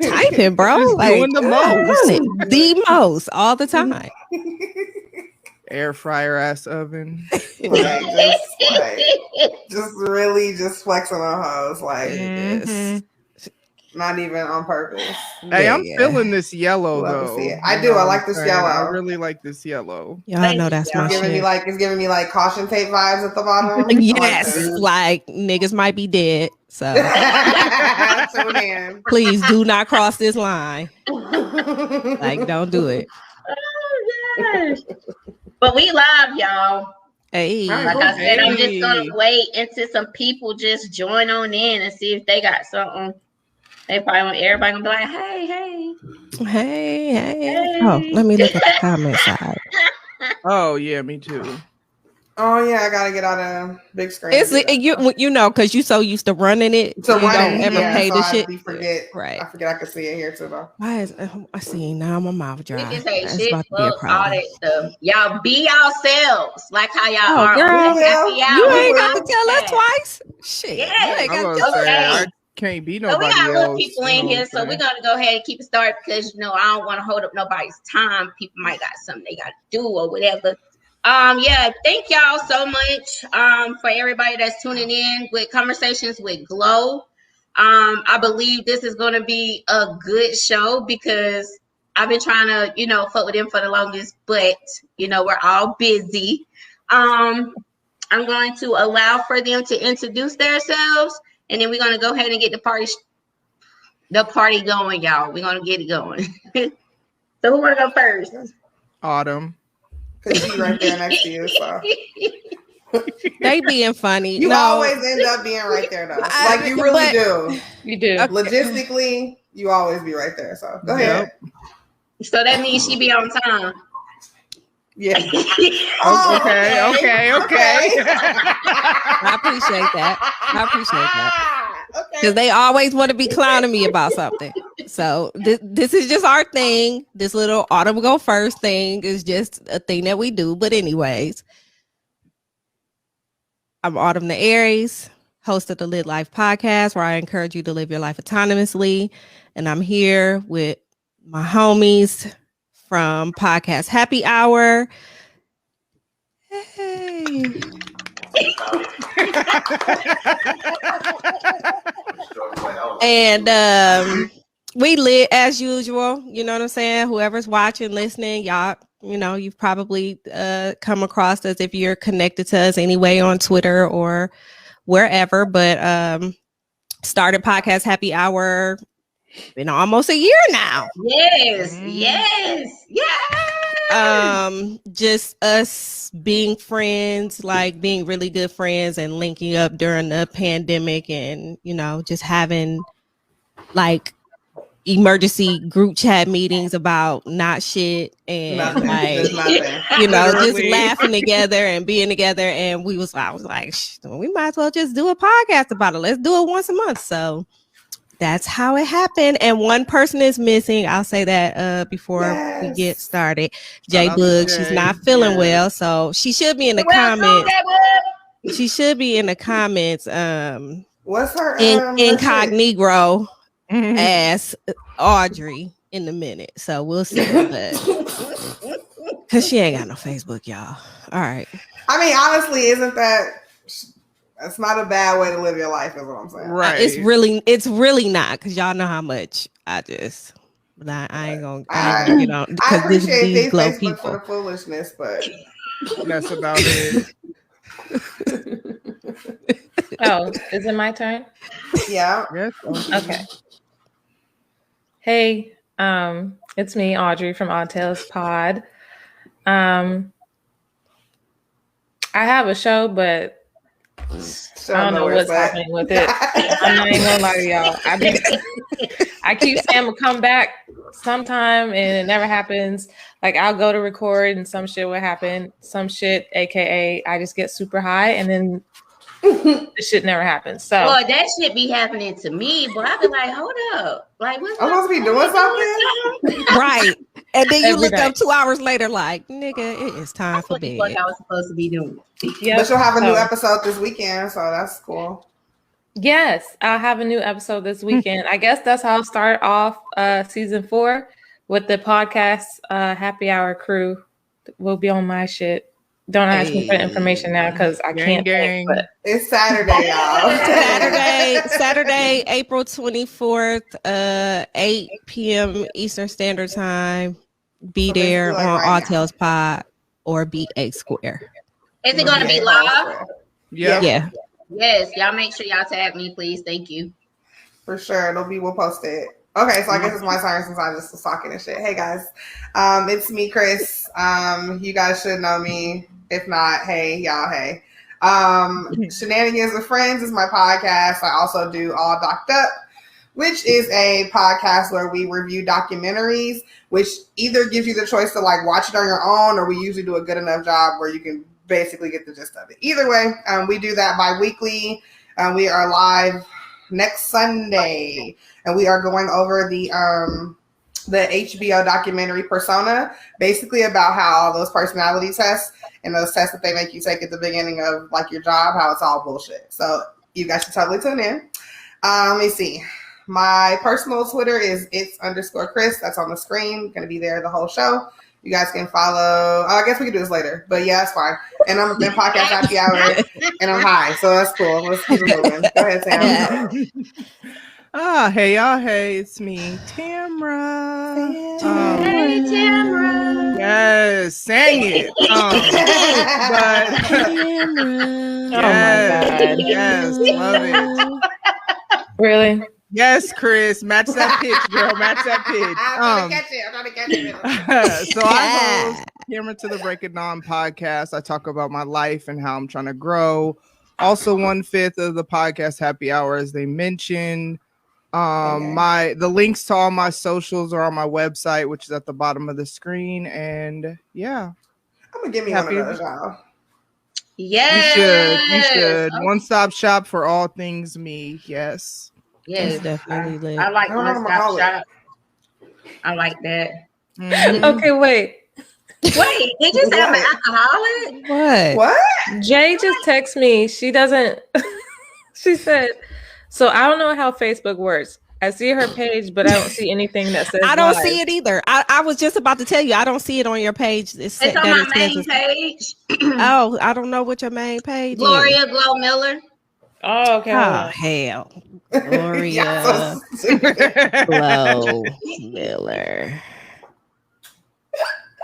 Typing, bro. Just like doing the most. The most all the time. Air fryer ass oven. Just really just flexing on hoes. Like, not even on purpose. Hey, I'm feeling this yellow though. I do. I like this yellow. I really like this yellow. Y'all know that's my shit. It's giving me like caution tape vibes at the bottom. Yes, like niggas might be dead. So please do not cross this line. Like, don't do it. Oh gosh. But we live, y'all. Hey, like I said, I'm just gonna wait until some people just join on in and see if they got something. They probably want everybody gonna be like, hey. Oh, let me look at the comment side. Oh yeah, me too. Oh yeah, I gotta get out of big screen. It's you know, because you so used to running it, you don't ever pay the shit. Right. I forget I could see it here too though. Why is I see now my mouth dry? We can say shit, fuck, all that stuff. Y'all be yourselves, like how y'all are. Girl, happy hour. You ain't got to tell us twice. Shit. Yeah, I can't be nobody else. So we got little people in here, so we're gonna go ahead and keep it started because I don't want to hold up nobody's time. People might got something they got to do or whatever. Yeah, thank y'all so much for everybody that's tuning in with Conversations with Glow. I believe this is going to be a good show because I've been trying to, fuck with them for the longest, but we're all busy. I'm going to allow for them to introduce themselves, and then we're going to go ahead and get the party going, y'all. We're going to get it going. So who want to go first? Autumn. Because she's right there next to you, so. They being funny. You always end up being right there, though. Like, you really do. You do. Okay. Logistically, you always be right there, so go ahead. So that means she be on time. Yeah. Okay. I appreciate that. Because they always want to be clowning me about something. So this is just our thing. This little Autumn go first thing is just a thing that we do. But anyways, I'm Autumn the Aries, host of the Lit Life podcast, where I encourage you to live your life autonomously. And I'm here with my homies from podcast Happy Hour. Hey. And we lit as usual. You know what I'm saying? Whoever's watching, listening, y'all, you've probably come across us if you're connected to us anyway on Twitter or wherever. But started podcast Happy Hour been almost a year now. Yes. Just us being friends, like being really good friends and linking up during the pandemic and, just having like emergency group chat meetings about not shit and just laughing together and being together. And I was like, we might as well just do a podcast about it. Let's do it once a month. So that's how it happened. And one person is missing. I'll say that before we get started. J Boog, she's not feeling well. So she should be in the comments. She should be in the comments. What's her incognito ass Audrey in a minute. So we'll see. Because she ain't got no Facebook, y'all. All right. I mean, honestly, that's not a bad way to live your life, is what I'm saying. Right. It's really not, because y'all know how much I just. But I ain't gonna. I appreciate Facebook for the foolishness, but that's about it. Oh, is it my turn? Yeah. Okay. Hey, it's me, Audrey from Odd Tales Pod. I have a show, but I don't know what's happening with it. I'm not even gonna lie to y'all. I keep saying I'm gonna come back sometime and it never happens. Like, I'll go to record and some shit will happen. Some shit, aka I just get super high and then the shit never happens. So that shit be happening to me, but I be like, hold up. Like, what's I'm supposed to be doing something? Right. And then you look up 2 hours later like, nigga, it is time for bed. What I was supposed to be doing. Yep. But you'll have a new episode this weekend, so that's cool. Yes, I'll have a new episode this weekend. I guess that's how I'll start off season 4 with the podcast Happy Hour crew. Will be on my shit. Don't ask me for the information now because I can't think, but it's Saturday, y'all. Saturday, April 24th, 8 p.m. Eastern Standard Time. Be there like on right All now. Tales Pod or Beat A Square. Is it going to be live? Yeah. Yes, y'all make sure y'all tag me, please. Thank you. For sure. We'll post it. Okay, so I guess it's my turn since I just was talking and shit. Hey guys. It's me, Chris. You guys should know me. If not, hey, y'all, hey. Shenanigans with Friends is my podcast. I also do All Docked Up, which is a podcast where we review documentaries, which either gives you the choice to like watch it on your own, or we usually do a good enough job where you can basically get the gist of it. Either way, we do that bi-weekly. We are live next Sunday, and we are going over the HBO documentary Persona, basically about how all those personality tests and those tests that they make you take at the beginning of like your job, how it's all bullshit. So you guys should totally tune in. Let me see. My personal Twitter is its_Chris. That's on the screen. Going to be there the whole show. You guys can follow. I guess we can do this later, but yeah, that's fine. And I'm in podcast Happy Hour, and I'm high, so that's cool. Let's keep it moving. Go ahead, Sam. Hey y'all, hey, it's me, Tamra. Hey, Tamra. Yes, sang it. Yes, love it. Really? Yes, Chris, match that pitch, girl. Match that pitch. I'm trying to catch it. So I host Camera to the Break It Dawn podcast. I talk about my life and how I'm trying to grow. Also, 1/5 of the podcast Happy Hour, as they mentioned. The links to all my socials are on my website, which is at the bottom of the screen. And yeah, I'm gonna give me one of those, y'all. Yes, you should. One-stop shop for all things me. Yes. Yes, definitely lit. I like one-stop shop. I like that. Mm-hmm. Okay, wait. Wait, did you say I'm an alcoholic? What? Jay just texted me. She doesn't. She said, so I don't know how Facebook works. I see her page, but I don't see anything that says I don't live. see it either. I was just about to tell you, I don't see it on your page. It's on my main page. Oh, I don't know what your main page Gloria is. Glow Miller. Oh, okay. Oh, hell. Gloria Glow Miller.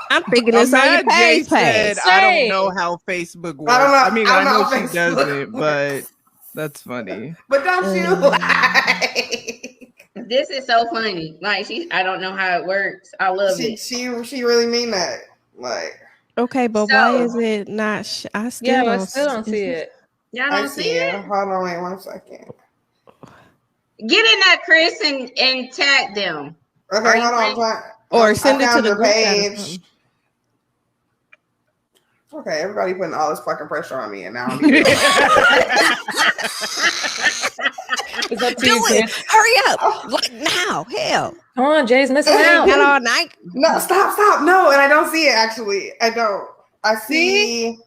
I'm thinking it's on your page. Said, I don't know how Facebook works. I mean, I know she does it, but that's funny. But don't you like? This is so funny. Like I don't know how it works. I love it. She really mean that. Like, okay, but why is it not? I still don't see it. Y'all don't see it. Hold on, wait 1 second. Get in there, Chris, and tag them. Okay, hold on. Or send it to the page. Okay, everybody putting all this fucking pressure on me, and now I'm It's up to do you, it. Chris. Hurry up. Like now. Hell. Come on, Jay's missing out. Got all night. No, stop. No, and I don't see it, actually. I don't. I see.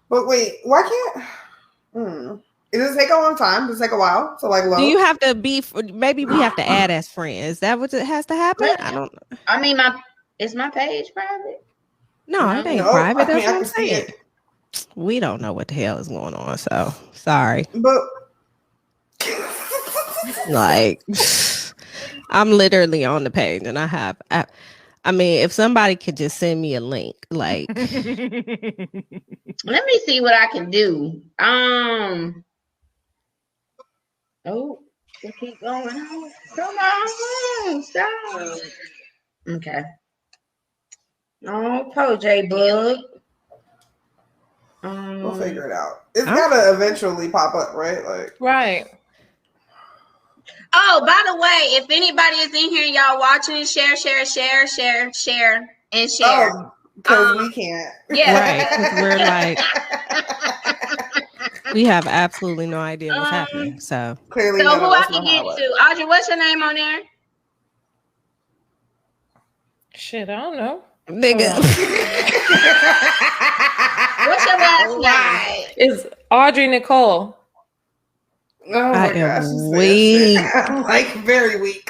But wait, why can't... Does it take a long time? Does it take a while to like load? Do you have to be... Maybe we have to add as friends. Is that what it has to happen? I don't know. I mean, is my page private? No, it ain't private. That's what I'm see saying. We don't know what the hell is going on, so sorry. But like, I'm literally on the page, and I mean, if somebody could just send me a link, like, let me see what I can do. Oh, we keep going on. Come on, stop. Okay. Oh, poor J Bug. we'll figure it out. It's gotta eventually pop up, right? Like, right. Oh, by the way, if anybody is in here, y'all watching, share, and share. Oh, because we can't. Yeah, right. We're like, we have absolutely no idea what's happening. So clearly, so who I can get to? Audrey, what's your name on there? Shit, I don't know. Nigga. What's your last name? It's Audrey Nicole. Oh my gosh, weak. I'm like very weak.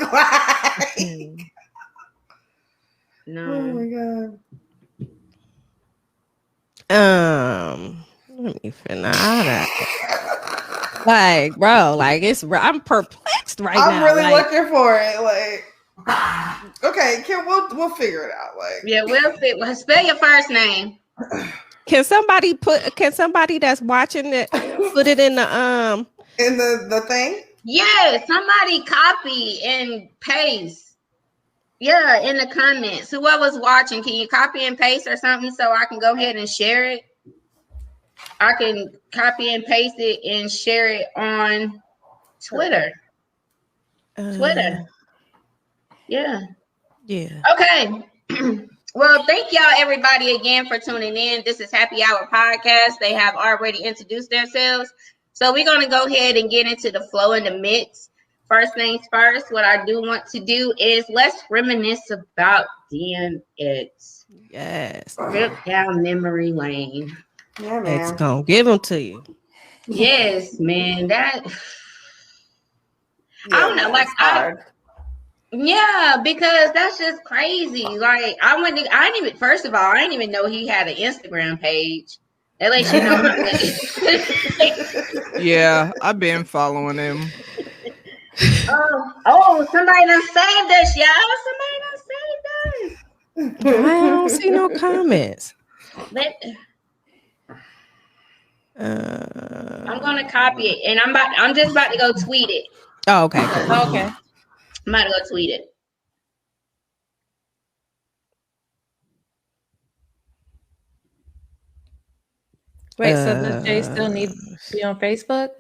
No. Oh my god. Let me figure out that. Like, bro, like I'm perplexed right now. I'm really like, looking for it. Like, okay, we'll figure it out. Like, yeah, we'll spell your first name. Can somebody that's watching it put it in the thing? Yeah, somebody copy and paste. Yeah, in the comments. Whoever's watching, can you copy and paste or something so I can go ahead and share it? I can copy and paste it and share it on Twitter. Yeah. Okay. Well, thank y'all everybody again for tuning in. This is Happy Hour Podcast. They have already introduced themselves. So we're going to go ahead and get into the flow and the mix. First things first, what I do want to do is let's reminisce about DMX. Yes. Trip down memory lane. Yeah, man. It's gonna give them to you. Yes, man. That I don't know, like yeah, because that's just crazy. Like I didn't even. First of all, I didn't even know he had an Instagram page. That lets you know. Yeah, I've been following him. Oh, somebody done saved us, y'all. Somebody done saved us. I don't see no comments. I'm gonna copy it, and I'm just about to go tweet it. Oh, okay. Cool. Okay. I'm about to go tweet it. Wait, so does Jay still need to be on Facebook?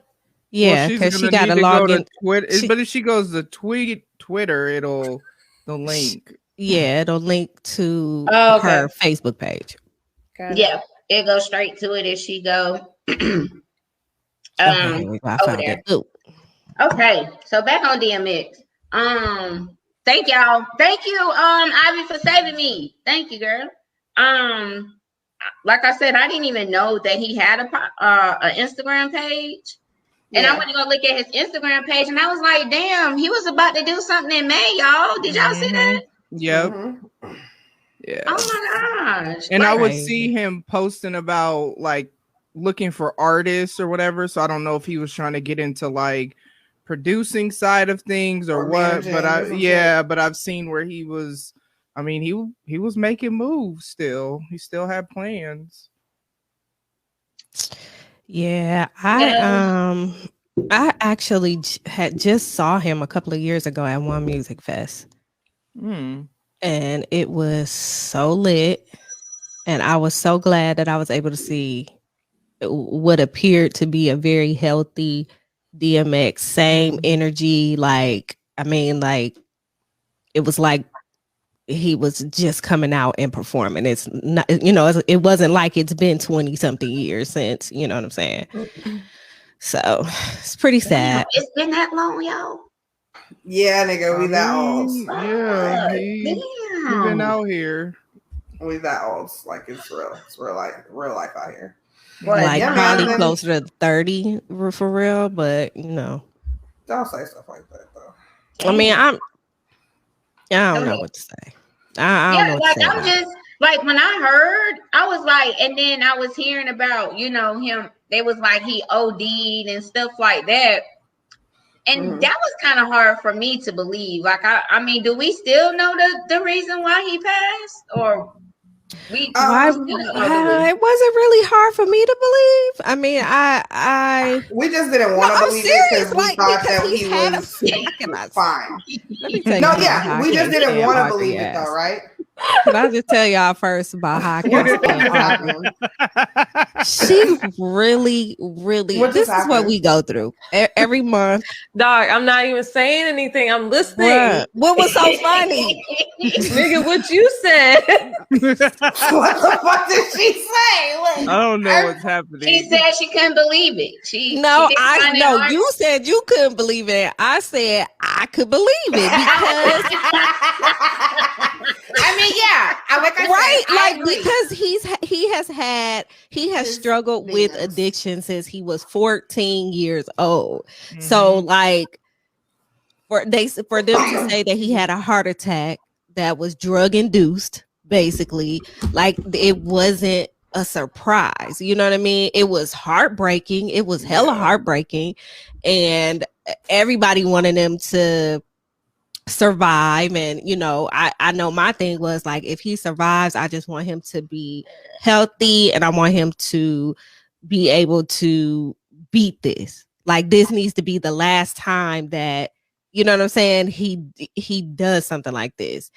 Yeah, because she got to log in. Twitter, but if she goes to Twitter, it'll the link. Yeah, it'll link to her Facebook page. Yeah, it goes straight to it if she go. I found it. Ooh. Okay, so back on DMX. Thank y'all. Thank you, Ivy, for saving me. Thank you, girl. Like I said, I didn't even know that he had an Instagram page. And I went to go look at his Instagram page, and I was like, damn, he was about to do something in May, y'all. Did y'all see that? Yep. Yeah. Oh my gosh. And I would see him posting about like looking for artists or whatever. So I don't know if he was trying to get into like producing side of things or what. But but I've seen where he was. I mean, he was making moves still. He still had plans. Yeah, I actually had just saw him a couple of years ago at one music fest. And it was so lit, and I was so glad that I was able to see what appeared to be a very healthy DMX, same energy. Like, I mean, like it was like he was just coming out and performing. It's not, it wasn't like it's been 20 something years since, you know what I'm saying? So it's pretty sad. It's been that long, y'all. Yeah, nigga, we that old. Yeah, he been out here. We that old. Like it's real real life out here. Like probably closer to 30 for real, but don't say stuff like that though. I mean, I don't know what to say. I don't know what to say. I'm just like, when I heard, I was like, and then I was hearing about, him. They was like he OD'd and stuff like that, and that was kind of hard for me to believe. Like, I mean, do we still know the reason why he passed, or it wasn't really hard for me to believe. I mean, we just didn't want to believe it because we thought that he was fine. We just didn't want to believe it though, right? Can I just tell y'all first about Hawkins? She really, this is what we go through every month. Dog, I'm not even saying anything. I'm listening. What was so funny? Nigga, what you said. What the fuck did she say? I don't know what's happening. She said she couldn't believe it. You said you couldn't believe it. I said I could believe it I mean, yeah, like I right, said, like because he has struggled with demons. addiction since he was 14 years old. So like for them to say that he had a heart attack that was drug induced, basically, like it wasn't a surprise. You know what I mean? It was heartbreaking. It was hella heartbreaking, and everybody wanted him to survive. And I know my thing was like, if he survives, I just want him to be healthy, and I want him to be able to beat this. Like, this needs to be the last time that, you know what I'm saying, he does something like this.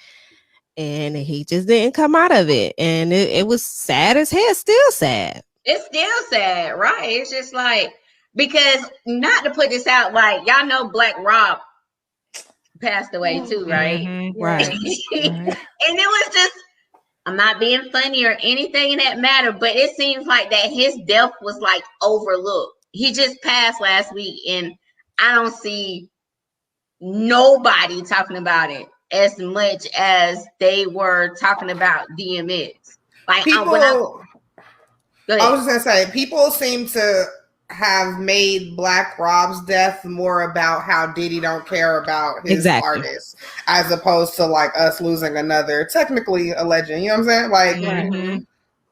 And he just didn't come out of it, and it was sad as hell. Still sad. It's still sad, right? It's just like, because not to put this out, like, y'all know Black Rob passed away too, right? Right. And it was just, I'm not being funny or anything in that matter, but it seems like that his death was like overlooked. He just passed last week, and I don't see nobody talking about it as much as they were talking about DMX. Like, people, I was just gonna say, people seem to have made Black Rob's death more about how Diddy don't care about his artists, as opposed to like us losing another, technically a legend. You know what I'm saying?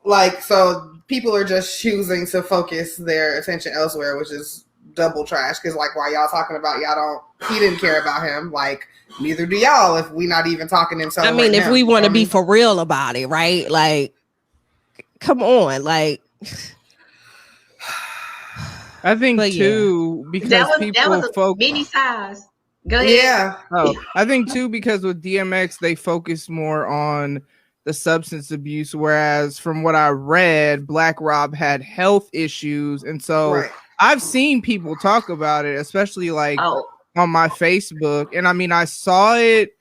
Like, so people are just choosing to focus their attention elsewhere, which is double trash. Because like, while y'all talking about he didn't care about him. Like, neither do y'all. If we not even talking in tone. I mean, right if now, we want to be for real about it, right? Like, come on, like. I think too, because that was mini size. Go ahead. Yeah. I think too, because with DMX they focus more on the substance abuse, whereas from what I read, Black Rob had health issues, and so I've seen people talk about it, especially like on my Facebook, and I mean I saw it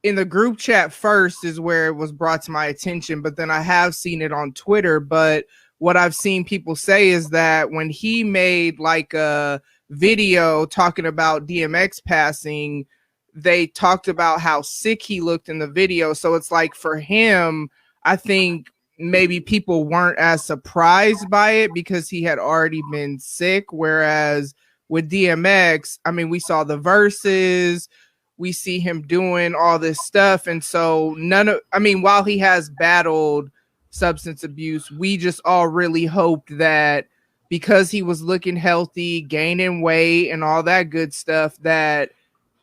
in the group chat first is where it was brought to my attention, but then I have seen it on Twitter. But what I've seen people say is that when he made like a video talking about DMX passing, they talked about how sick he looked in the video. So it's like, for him, I think maybe people weren't as surprised by it because he had already been sick. Whereas with DMX, I mean, we saw the verses, we see him doing all this stuff. And so while he has battled substance abuse, we just all really hoped that because he was looking healthy, gaining weight and all that good stuff, that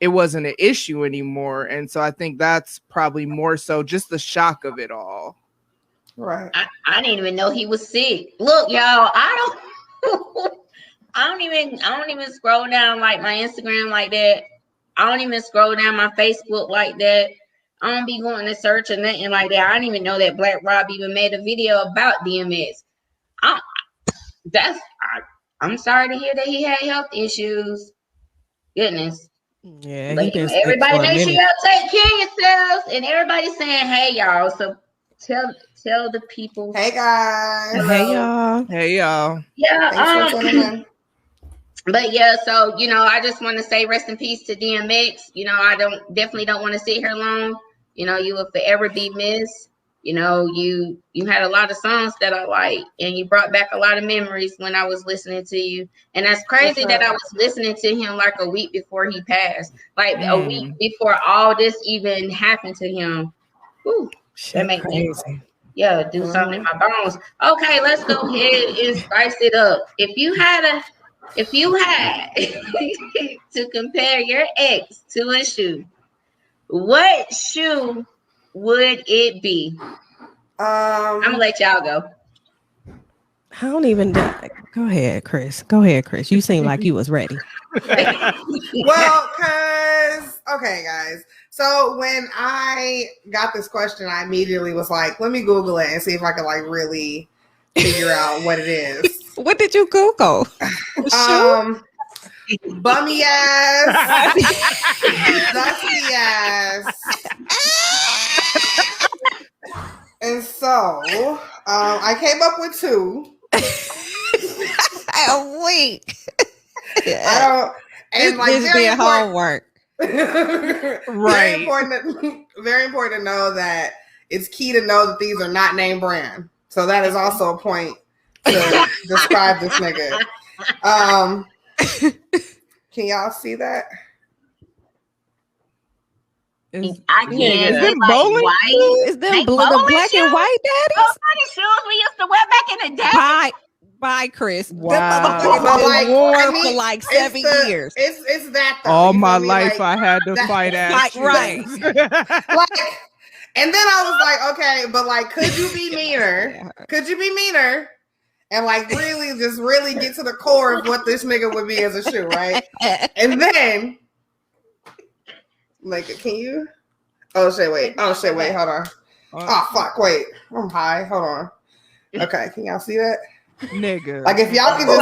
it wasn't an issue anymore. And so I think that's probably more so just the shock of it all. Right. I didn't even know he was sick. Look, y'all, I don't even scroll down like my Instagram like that. I don't even scroll down my Facebook like that. I don't be going to search or nothing like that. I didn't even know that Black Rob even made a video about DMX. I'm sorry to hear that he had health issues. Goodness. Yeah. But everybody make sure y'all take care of yourselves. And everybody's saying, hey, y'all. So tell the people. Hey, guys. Hello. Hey, y'all. Hey, y'all. Yeah. But yeah, so I just want to say rest in peace to DMX. I definitely don't want to sit here long. You will forever be missed. You had a lot of songs that I like, and you brought back a lot of memories when I was listening to you. And that's crazy that I was listening to him like a week before he passed, like a week before all this even happened to him. Whew, that makes me do something in my bones. Okay, let's go ahead and spice it up. If you had to compare your ex to a shoe, what shoe would it be? I'm gonna let y'all go. I don't even do it. Go ahead, Chris. You seem like you was ready. Well, okay, guys. So when I got this question, I immediately was like, let me Google it and see if I can like really figure out what it is. What did you Google? Bummy ass, dusty ass. And so I came up with two. Wait. I don't. And like, this being homework. Very important to know that it's key to know that these are not name brand. So that is also a point to describe this nigga. Can y'all see that? I can't. Is them like bowling? White? Is them the black and white daddies? Those funny shoes we used to wear back in the day. Bye, Chris. Wow. Them motherfuckers been worn for like 7 years. It's that though. All my life I had to fight ass. Right. And then I was like, okay, but like, could you be meaner? Could you be meaner? And like really get to the core of what this nigga would be as a shoe, right? And then, like, can you? Oh shit, wait, hold on. Oh fuck, wait, I'm high. Hold on. Okay, can y'all see that? Nigga. Like if y'all can just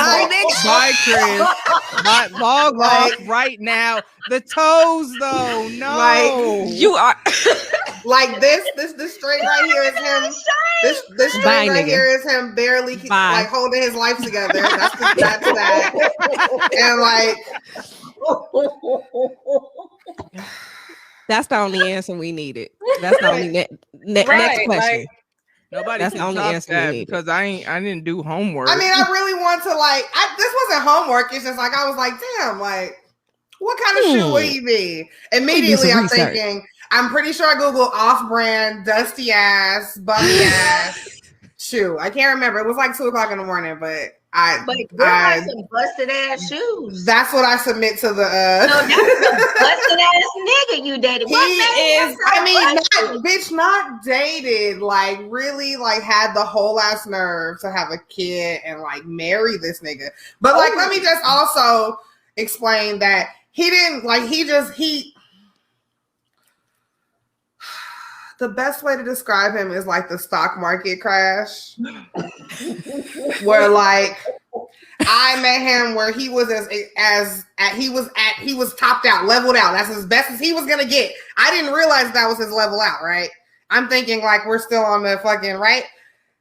bye, Chris. Log off right now. The toes though, no. Like you are like this straight right here is him. This straight right here is him barely like holding his life together. That's that. And like that's the only answer we needed. That's the only next question. Like, nobody that's can the only top answer that we needed. because I didn't do homework. I mean, I really want to this wasn't homework. It's just like I was like, damn, like what kind of shoe would he be? Immediately I'm thinking, I'm pretty sure I Googled off-brand, dusty ass, bummy ass shoe. I can't remember. It was like 2:00 in the morning, but I some busted ass shoes. That's what I submit to the. No, that's a busted ass nigga you dated. He is. I mean, not dated. Like really, like had the whole ass nerve to have a kid and like marry this nigga. But like, let me just also explain that he didn't like. He. The best way to describe him is like the stock market crash, where like I met him where he was he was topped out, leveled out. That's as best as he was gonna get. I didn't realize that was his level out. Right? I'm thinking like we're still on the fucking right.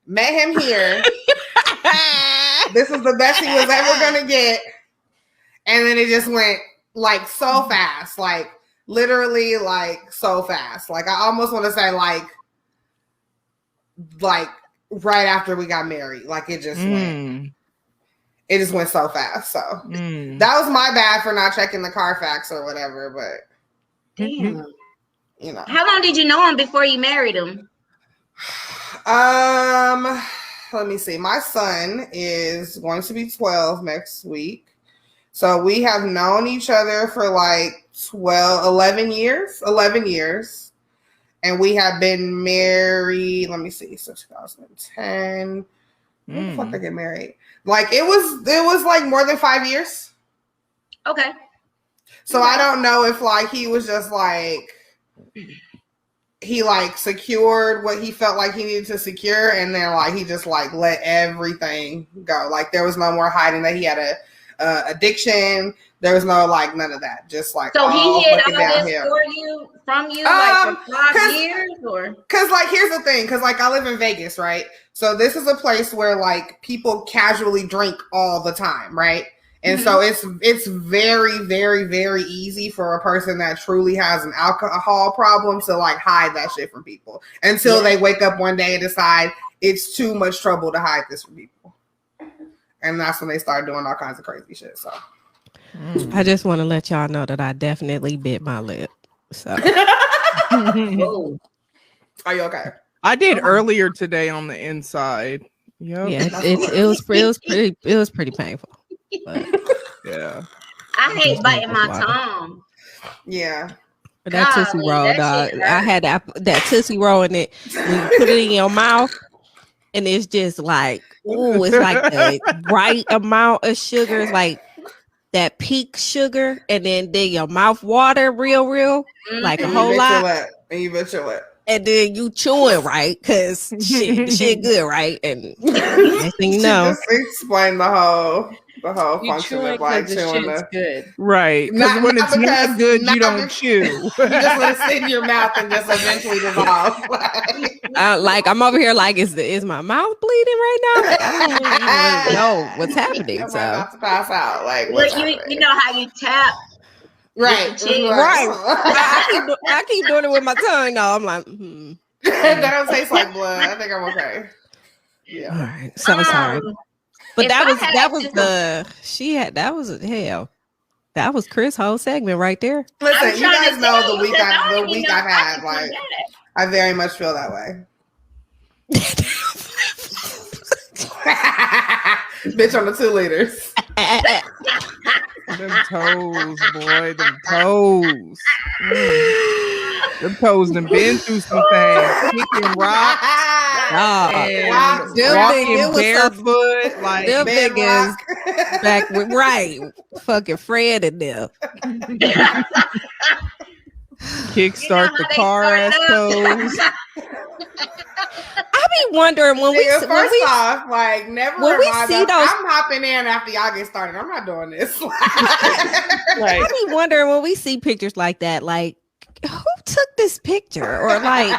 Met him here. This is the best he was ever gonna get, and then it just went like so fast, like. Literally, like so fast. Like I almost want to say, like right after we got married. Like it just went. It just went so fast. So that was my bad for not checking the Carfax or whatever. But damn, you know, how long did you know him before you married him? Let me see. My son is going to be 12 next week. So we have known each other for like 11 years. And we have been married, let me see, so 2010. When the fuck I get married? Like it was like more than 5 years. Okay. So I don't know if like he was just like he like secured what he felt like he needed to secure, and then like he just like let everything go. Like there was no more hiding that he had a addiction. There was no like none of that. Just like so he hid all this from you like for 5 years, or because like here's the thing, because like I live in Vegas, right? So this is a place where like people casually drink all the time, right? And so it's very, very, very easy for a person that truly has an alcohol problem to like hide that shit from people until they wake up one day and decide it's too much trouble to hide this from people. And that's when they start doing all kinds of crazy shit. So I just want to let y'all know that I definitely bit my lip. So are you okay? I did earlier today on the inside. Yep. Yeah, it was pretty painful. But yeah. I hate biting my tongue. Yeah. But that Tootsie Roll, dog. I had that Tootsie Roll in it. When you put it in your mouth, and it's just like, ooh, it's like the right amount of sugar. It's like that peak sugar, and then your mouth water real, like a whole lot. And you bet your lip. And then you chewing right, because shit good, right? And next thing you know, just explain the whole function of like chewing the good. Right. Because when it's not good, you don't chew. You just let it sit in your mouth and just eventually dissolve. Like I'm over here, like is my mouth bleeding right now? Like, I don't even know what's happening. I'm about to pass out. Like you know how you tap Right. I keep doing it with my tongue. No, I'm like, that don't taste like blood. I think I'm okay. Yeah. All right. So sorry. But that was hell. That was Chris' whole segment right there. Listen, you guys know the week I've had. Like, I very much feel that way. Bitch on the 2 liters. Them toes, boy. Them toes. Them toes done been through some things. Kicking rocks. Walking barefoot. Like, them niggas back with, right. Fucking Fred and them. Kickstart the car ass toes. I be wondering when never when we see those. I'm hopping in after y'all get started. I'm not doing this. Right. I be wondering when we see pictures like that, like, who took this picture? Or like,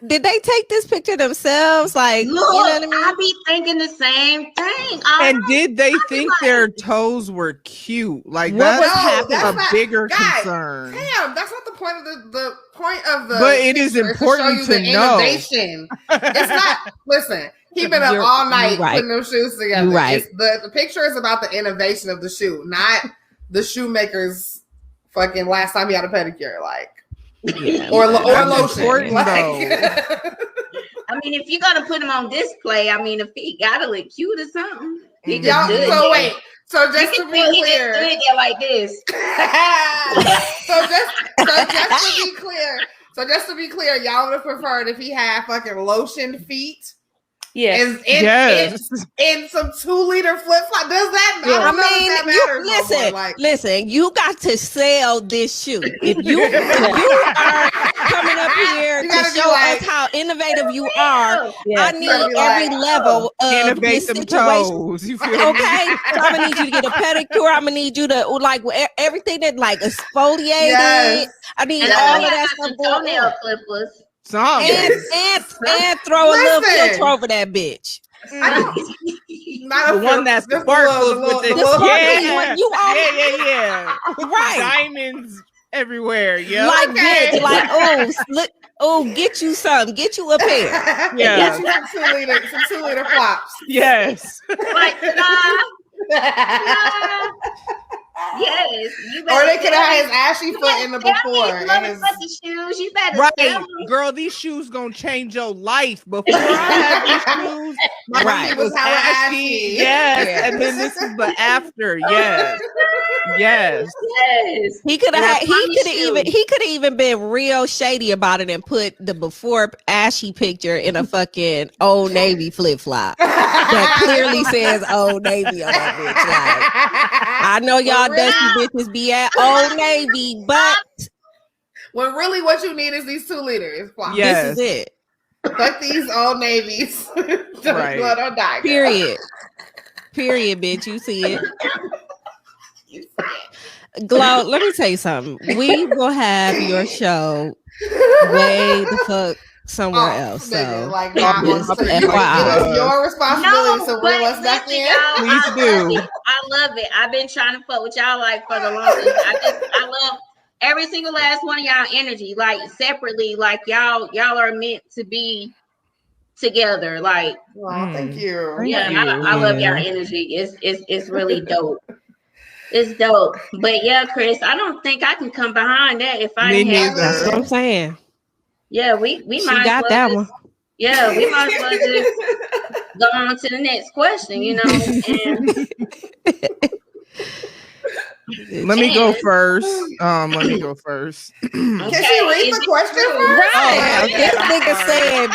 did they take this picture themselves? Like, look, you know what I mean? I be thinking the same thing. And did they think their toes were cute? Like, that's a bigger concern. Damn, that's not the point of the point of the. But it is important to know. Innovation. It's not. Listen, keeping up all night putting them shoes together. Right. The picture is about the innovation of the shoe, not the shoemaker's fucking last time he had a pedicure, like, or lotion. Like, I mean, if you're gonna put him on display, I mean, if he gotta look cute or something, he just do it. So wait, so just to be clear, he just like this. so just to be clear, y'all would have preferred if he had fucking lotion feet. Yes. In some 2-liter flip flop. Does that matter? I mean, listen. You got to sell this shoe. If you are coming up here to show us how innovative you are, I need every level of this situation. You feel okay? So I'm gonna need you to get a pedicure. I'm gonna need you to like everything that like exfoliated. Yes. I need all of that stuff. Toenail clippers. And throw a little filter over that bitch. Not the one that's sparkles with the yeah. Right. Diamonds everywhere. Yeah. Like bitch, like get you some. Get you a pair. Yeah. Get you some 2-liter flops. Yes. Like yes, you or they could have had his ashy foot in the before. Shoes. You better right, girl. These shoes gonna change your life. Before I had these shoes, my feet was ashy. Yes, and then this is the after. Yes. He could have even been real shady about it and put the before ashy picture in a fucking Old Navy flip flop that clearly says Old Navy on that bitch. Like, I know y'all dusty bitches be at Old Navy, but when really what you need is these 2 liters. Yes. This is it. Fuck these Old Navies. Right. Blood or die. Period, bitch. You see it. Glow, let me tell you something. We will have your show way the fuck somewhere else. So, like, it's your responsibility to reel us back in. Please do. I love it. I've been trying to fuck with y'all like for the longest. I love every single last one of y'all energy. Like separately, like y'all are meant to be together. Like, thank you. Yeah, I love y'all energy. It's really dope. It's dope. But yeah, Chris, I don't think I can come behind that if I have. That's what I'm saying. Yeah, we might got that one. Yeah, we might as well just go on to the next question, you know. Let me go first. Can she read the question first? Right. This nigga said,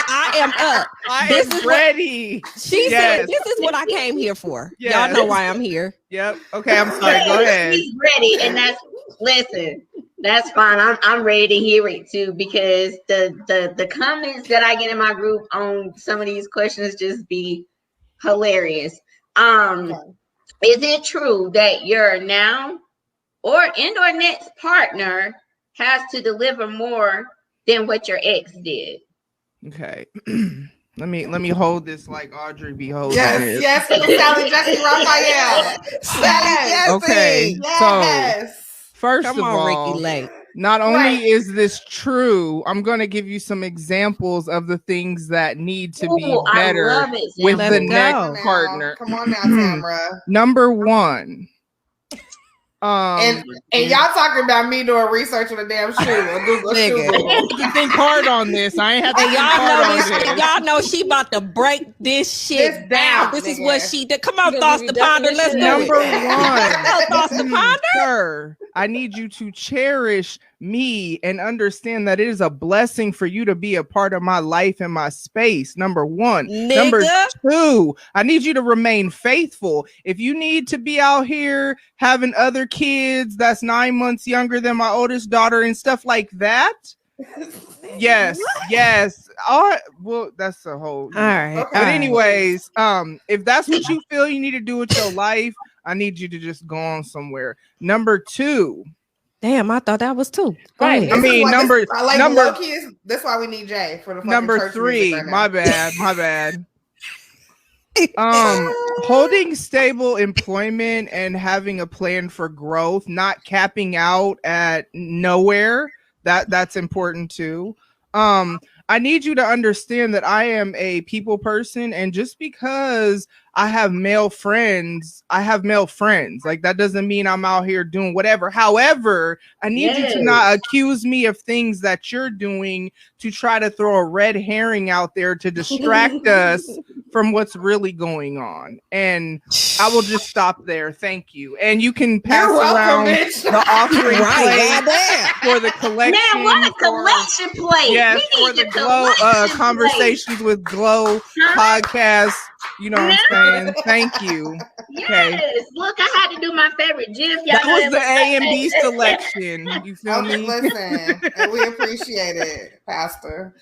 I am up. This is ready. She said, this is what I came here for. Yes. Y'all know why I'm here. Yep. Okay, I'm sorry. Go ahead. She's ready, and that's fine. I'm ready to hear it too, because the comments that I get in my group on some of these questions just be hilarious. Is it true that your now or next partner has to deliver more than what your ex did? Okay. Let me hold this like Audrey be holding yes, yes, Sally Jesse Raphael. Yes. Okay, yes. So first Come of on, all, Ricky Lake. not only is this true, I'm going to give you some examples of the things that need to be better with the next partner. Come on now, Tamara. Number one. And y'all talking about me doing research on a damn shoe or Google shoe. To think hard on this. I ain't have to think hard on this. Y'all know she about to break this shit down. This is what she did. Come on, Thoughts to Ponder. Let's do Number it. one. Thoughts to Ponder. Sir, I need you to cherish me and understand that it is a blessing for you to be a part of my life and my space. Number one. Nigga. Number two, I need you to remain faithful. If you need to be out here having other kids that's 9 months younger than my oldest daughter and stuff like that, yes. Well, that's a whole. All right. But anyways, if that's what you feel you need to do with your life, I need you to just go on somewhere. Number two. Damn, I thought that was two. Right. I mean, number. That's why we need Jay for the number three. Right, my bad. Holding stable employment and having a plan for growth, not capping out at nowhere. That's important too. I need you to understand that I am a people person, and just because I have male friends. Like, that doesn't mean I'm out here doing whatever. However, I need you to not accuse me of things that you're doing to try to throw a red herring out there to distract us from what's really going on. And I will just stop there. Thank you. And you can pass around the offering plate for the collection. Man, what a collection plate. Yes, for the Glow Conversations with Glow podcast. You know what I'm saying? Thank you. Yes. Okay. Look, I had to do my favorite GIF. That was the A and B selection. You feel me? Listen, and we appreciate it, Pastor.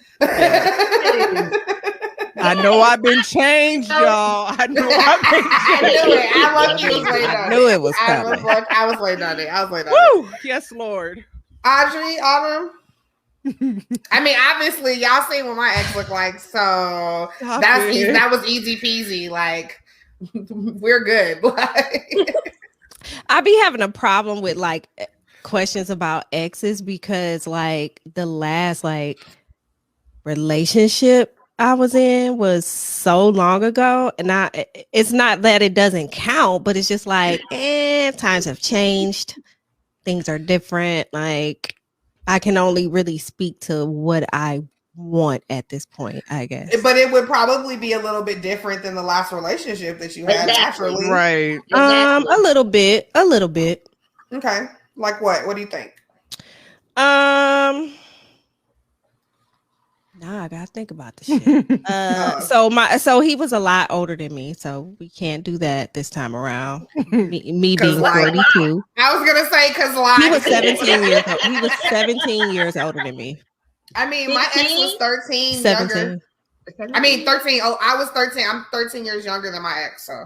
I know I've been changed, y'all. I knew it. I knew it was coming. I was waiting on it. Woo! Yes, Lord. Audrey, Autumn. I mean, obviously, y'all seen what my ex looked like, so that was easy peasy. Like, we're good. I be having a problem with like questions about exes because like the last like relationship I was in was so long ago, and it's not that it doesn't count, but it's just like times have changed, things are different. Like, I can only really speak to what I want at this point, I guess. But it would probably be a little bit different than the last relationship that you had, naturally. Right. A little bit. Okay. Like what? What do you think? Nah, I gotta think about the shit. So he was a lot older than me, so we can't do that this time around. Me being 42. I was gonna say because he was 17 years old. He was 17 years older than me. I mean, my ex was 13 younger. I mean, 13. Oh, I was 13. I'm 13 years younger than my ex. So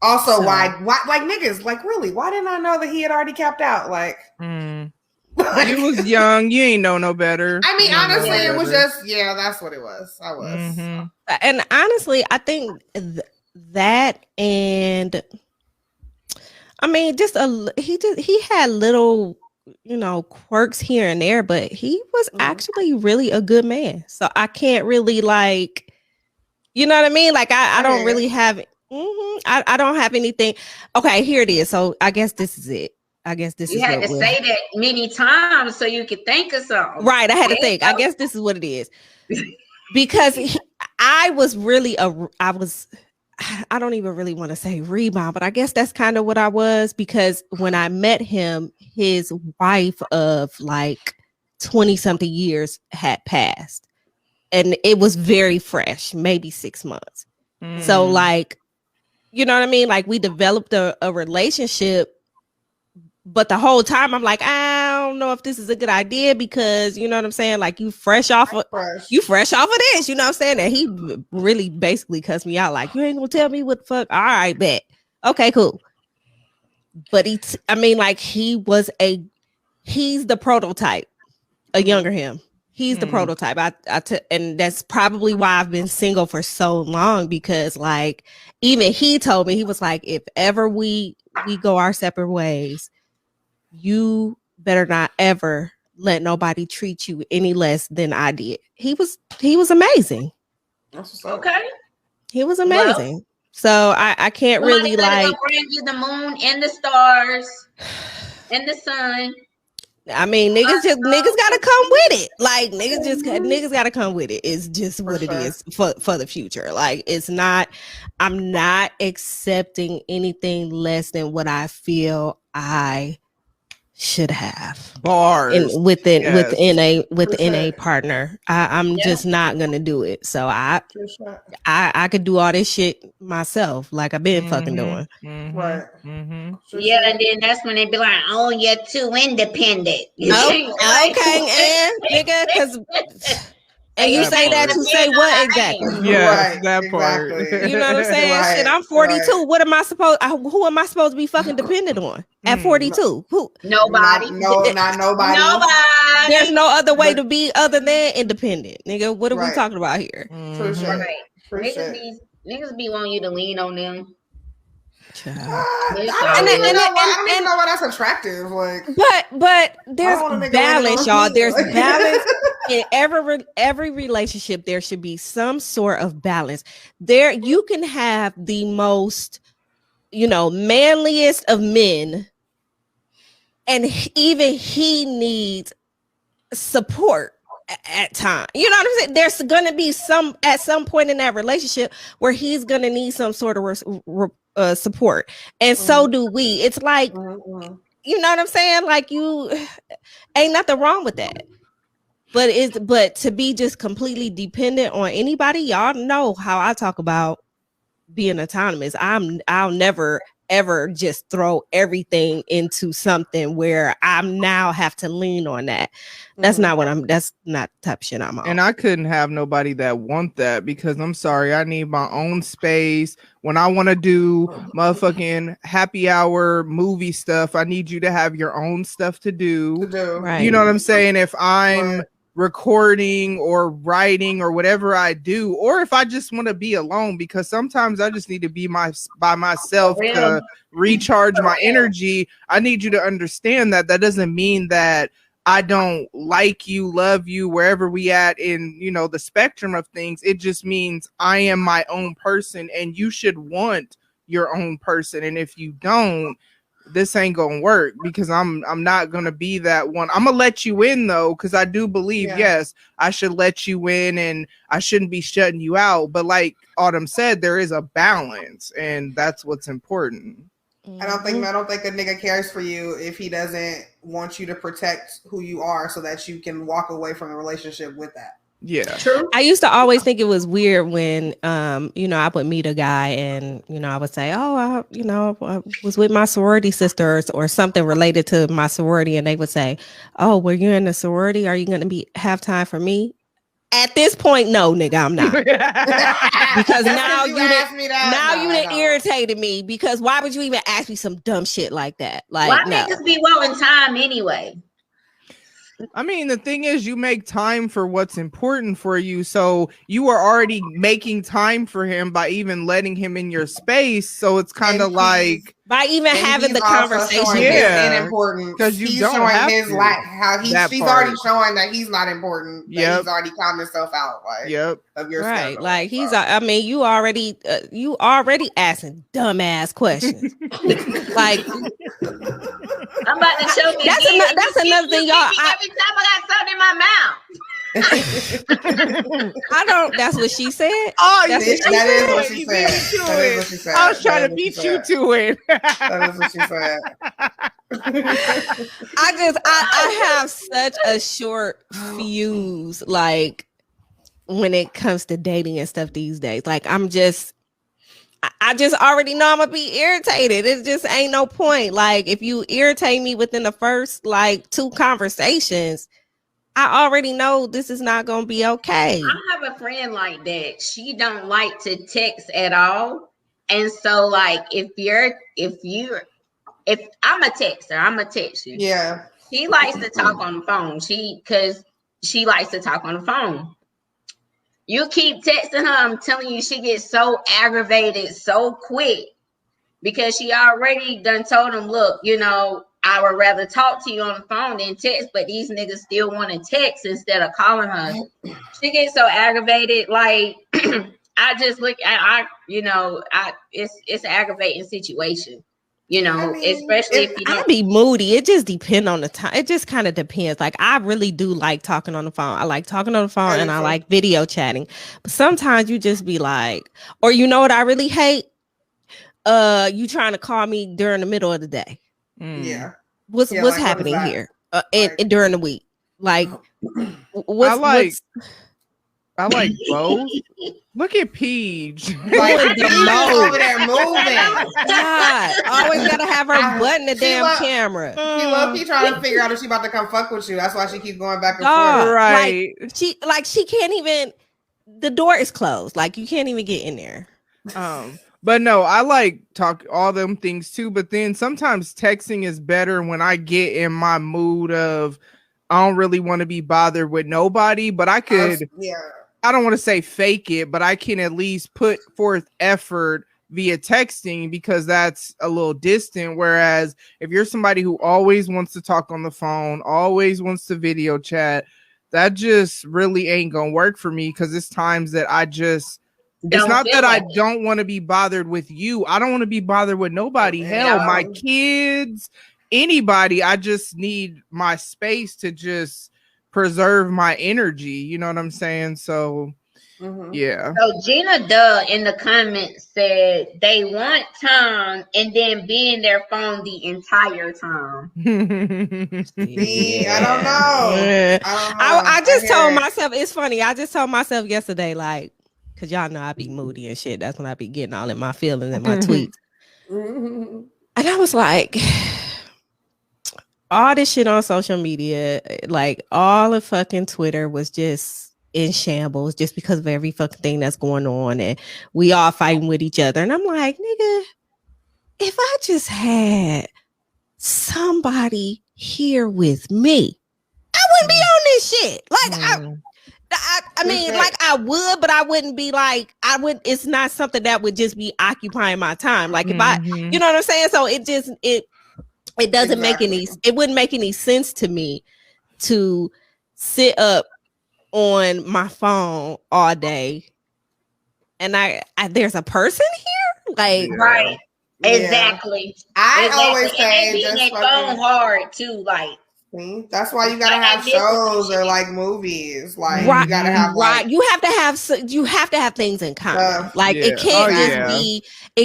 also, why like niggas, like really, why didn't I know that he had already capped out? Like, you was young, you ain't know no better. I mean, honestly, it was just that's what it was. I was. Mm-hmm. And honestly, I think that, and I mean, he had little, quirks here and there, but he was actually really a good man. So I can't really like, you know what I mean? Like I don't really have. I don't have anything. Okay, here it is. So I guess this is it. You had to say that many times so you could think of something. Right, I had to think. I guess this is what it is. Because I don't even really want to say rebound, but I guess that's kind of what I was, because when I met him, his wife of like 20 something years had passed, and it was very fresh, maybe 6 months. So like, you know what I mean? Like, we developed a relationship, but the whole time I'm like, I don't know if this is a good idea, because you know what I'm saying? Like, you fresh off of this, you know what I'm saying? And he really basically cussed me out. Like, you ain't gonna tell me what the fuck? All right, bet. Okay, cool. But he's the prototype, a younger him. He's the prototype. And that's probably why I've been single for so long, because like even he told me, he was like, if ever we go our separate ways, you better not ever let nobody treat you any less than I did. He was amazing. Okay. He was amazing. Well, so I can't really like bring you the moon and the stars and the sun. I mean, niggas gotta come with it. Like niggas gotta come with it. It's just what it is for the future. Like I'm not accepting anything less than what I feel I should have. Bars within a partner. I'm just not gonna do it. So I could do all this shit myself, like I've been fucking doing. Right. Yeah, and then that's when they be like, "Oh, you're too independent." Okay, and nigga, because. And you say that to say what exactly? Yeah, that part. You know what I'm saying? Shit, I'm 42. Right. What am I supposed? Who am I supposed to be fucking dependent on at 42? Who? Nobody. Not nobody. Nobody. There's no other way to be other than independent, nigga. What are we talking about here? For sure. Right. Niggas be wanting you to lean on them. I don't even know why that's attractive. Like, but there's balance, y'all. There's balance in every relationship. There should be some sort of balance. There, you can have the most, manliest of men, and even he needs support at time. You know what I'm saying? There's gonna be at some point in that relationship where he's gonna need some sort of support, and so do we. It's like, you know what I'm saying? Like, you ain't nothing wrong with that, but to be just completely dependent on anybody, y'all know how I talk about being autonomous. I'll never ever just throw everything into something where I now have to lean on that. That's not that's not the type of shit I'm on. And I couldn't have nobody that want that, because I'm sorry, I need my own space. When I want to do motherfucking happy hour movie stuff, I need you to have your own stuff to do. Right. You know what I'm saying? If I'm recording or writing or whatever I do, or if I just want to be alone, because sometimes I just need to be by myself to recharge my energy. I need you to understand that doesn't mean that I don't like you, love you, wherever we at in, the spectrum of things. It just means I am my own person, and you should want your own person. And if you don't, this ain't gonna work, because I'm not gonna be that one. I'm gonna let you in though, because I do believe, yes, I should let you in and I shouldn't be shutting you out. But like Autumn said, there is a balance, and that's what's important. I don't think a nigga cares for you if he doesn't want you to protect who you are, so that you can walk away from the relationship with that. Yeah, true. I used to always think it was weird when, I would meet a guy and, I would say, oh, I was with my sorority sisters or something related to my sorority. And they would say, oh, were you in a sorority? Are you going to have time for me? At this point, no, nigga, I'm not. Because now you done irritated me, because why would you even ask me some dumb shit like that? Like, why niggas be wanting time anyway? I mean, the thing is, you make time for what's important for you. So you are already making time for him by even letting him in your space. So it's kind of like by even having the conversation. Yeah, important, because he's don't showing have his she's already showing that he's not important. Yeah, he's already counting himself out. Like, of your right. schedule. Like he's. I mean, you already asking dumbass questions. Like. I'm about to show you. That's another thing, y'all. Every time I got something in my mouth. I don't. That's what she said. Oh, that is what she said. I was trying to beat you to it. That is what she said. I have such a short fuse, like when it comes to dating and stuff these days. Like I just already know I'm gonna be irritated. It just ain't no point. Like, if you irritate me within the first 2 conversations, I already know this is not gonna be okay. I have a friend like that. She don't like to text at all, and so if I'm a texter, I'm a text you. Yeah. She likes to talk on the phone. Because she likes to talk on the phone. You keep texting her, I'm telling you, she gets so aggravated so quick because she already done told him, look, you know, I would rather talk to you on the phone than text, but these niggas still want to text instead of calling her. She gets so aggravated. Like, I just look at, it's an aggravating situation. You know, I mean, especially if you don't. I be moody. It just depends on the time. It just kind of depends. Like, I really do like talking on the phone. I like talking on the phone and I like video chatting. But sometimes you just be like, or you know what I really hate? You trying to call me during the middle of the day. Yeah. What's happening here? And during the week? Like, I like both. Look at Peach. Like the over there moving. God, always gotta have her button the damn camera. She low-key trying to figure out if she about to come fuck with you. That's why she keeps going back and forth. Right. Like she can't even. The door is closed. Like, you can't even get in there. But no, I like talk all them things too. But then sometimes texting is better when I get in my mood of I don't really want to be bothered with nobody, but I could. I don't want to say fake it, but I can at least put forth effort via texting because that's a little distant. Whereas if you're somebody who always wants to talk on the phone, always wants to video chat, that just really ain't gonna work for me because it's times that I just. It's not that I don't want to be bothered with you. I don't want to be bothered with nobody. Hell, my kids, anybody. I just need my space to just preserve my energy. You know what I'm saying? So, yeah. So Gina Duh in the comments said they want time and then be in their phone the entire time. I don't know. I just told myself, it's funny. I just told myself yesterday, like, because y'all know I be moody and shit. That's when I be getting all in my feelings and my tweets. And I was like, all this shit on social media, like all of fucking Twitter was just in shambles just because of every fucking thing that's going on. And we all fighting with each other. And I'm like, nigga, if I just had somebody here with me, I wouldn't be on this shit. Like, I mean, like I would, but I wouldn't be like, it's not something that would just be occupying my time. Like if you know what I'm saying? So it just, it doesn't make it wouldn't make any sense to me to sit up on my phone all day. And I there's a person here? Like, right. Exactly. I always say being a phone hard too, like. That's why you gotta have shows or like movies. Like you gotta have you have to have things in common. Like it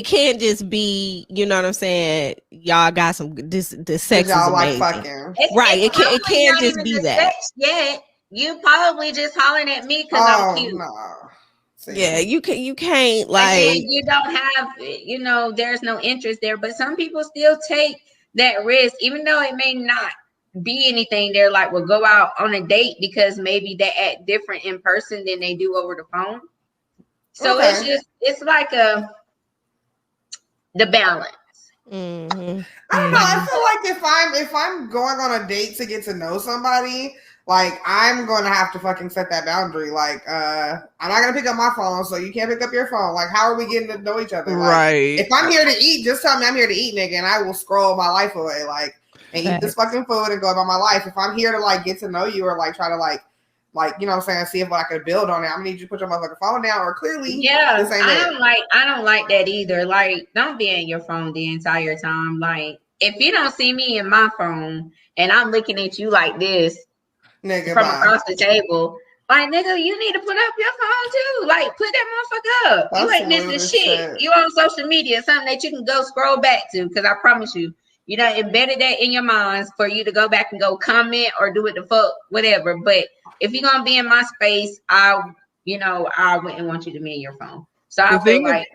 can't just be, you know what I'm saying? Y'all got some this sex is amazing. Like fucking. Right. It can't just be that. Yet. You probably just hollering at me because I'm cute. No. Yeah, you can't like you don't have, you know, there's no interest there, but some people still take that risk, even though it may not be anything. They're like, well, go out on a date because maybe they act different in person than they do over the phone. So it's like the balance. I don't know. I feel like if I'm going on a date to get to know somebody, like I'm gonna have to fucking set that boundary. Like, I'm not gonna pick up my phone, so you can't pick up your phone. Like, how are we getting to know each other? Like, right. If I'm here to eat, just tell me I'm here to eat, nigga, and I will scroll my life away. Like, and eat this fucking food and go about my life. If I'm here to like get to know you or like try to like you know what I'm saying, see if I could build on it, I'm gonna need you to put your motherfucking phone down or clearly this ain't I don't like that either. Like, don't be in your phone the entire time. Like, if you don't see me in my phone and I'm looking at you like this, nigga, from across the table, like, nigga, you need to put up your phone too. Like, put that motherfucker up. You ain't missing shit. You on social media, something that you can go scroll back to, because I promise you, you know, embedded that in your minds for you to go back and go comment or do it the fuck, whatever. But if you're gonna be in my space, I wouldn't want you to be in your phone. So I feel like.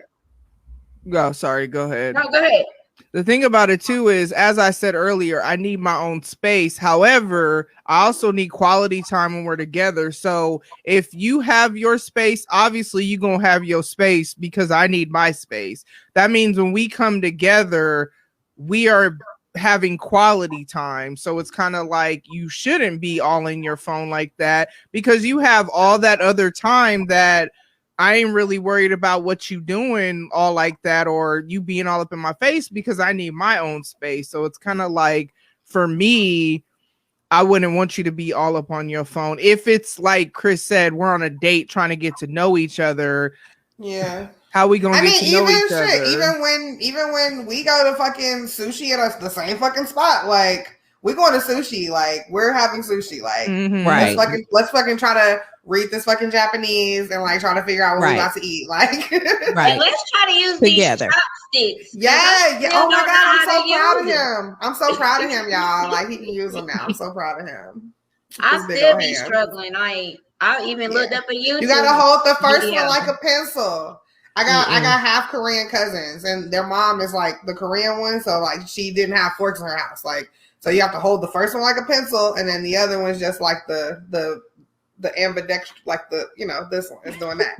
Sorry, go ahead. No, go ahead. The thing about it too is, as I said earlier, I need my own space. However, I also need quality time when we're together. So if you have your space, obviously you're gonna have your space because I need my space. That means when we come together, we are having quality time. So it's kind of like you shouldn't be all in your phone like that, because you have all that other time that I ain't really worried about what you doing all like that, or you being all up in my face, because I need my own space. So it's kind of like, for me, I wouldn't want you to be all up on your phone. If it's like Chris said, we're on a date trying to get to know each other. Yeah. How we gonna get to know each other? Even when we go to fucking sushi at the same fucking spot, like we're going to sushi, like we're having sushi, like right. Let's fucking try to read this fucking Japanese and like try to figure out what we're about to eat, like right. Let's try to use together. These chopsticks. Yeah. Oh my god, I'm so proud of him. I'm so proud of him, y'all. Like he can use them now. I'm so proud of him. I still be struggling. I even looked up a YouTube. You gotta hold the first one like a pencil. I got half Korean cousins, and their mom is like the Korean one, so like she didn't have forks in her house, like so you have to hold the first one like a pencil, and then the other one's just like the ambidextrous, like the this one is doing that.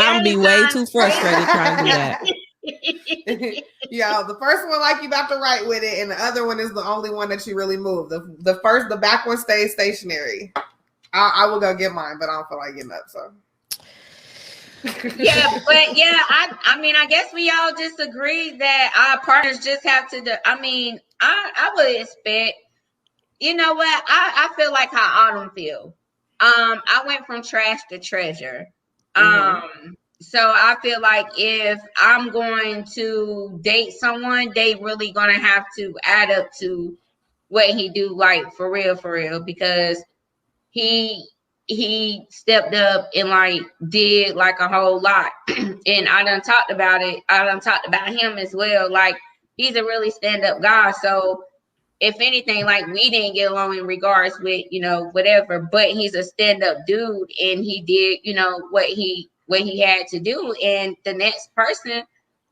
I'm be way too frustrated trying to do that. Yeah, the first one like you about to write with it, and the other one is the only one that you really move. The back one stays stationary. I will go get mine, but I don't feel like getting up. So yeah, but yeah, I mean, I guess we all just agree that our partners just have to. I would expect. You know what? I feel like how Autumn feel. I went from trash to treasure. So I feel like if I'm going to date someone, they really gonna have to add up to what he do, like for real, because he stepped up and like did like a whole lot. And I done talked about it. I done talked about him as well. Like he's a really stand-up guy. So if anything, like we didn't get along in regards with, whatever, but he's a stand-up dude and he did, what he had to do. And the next person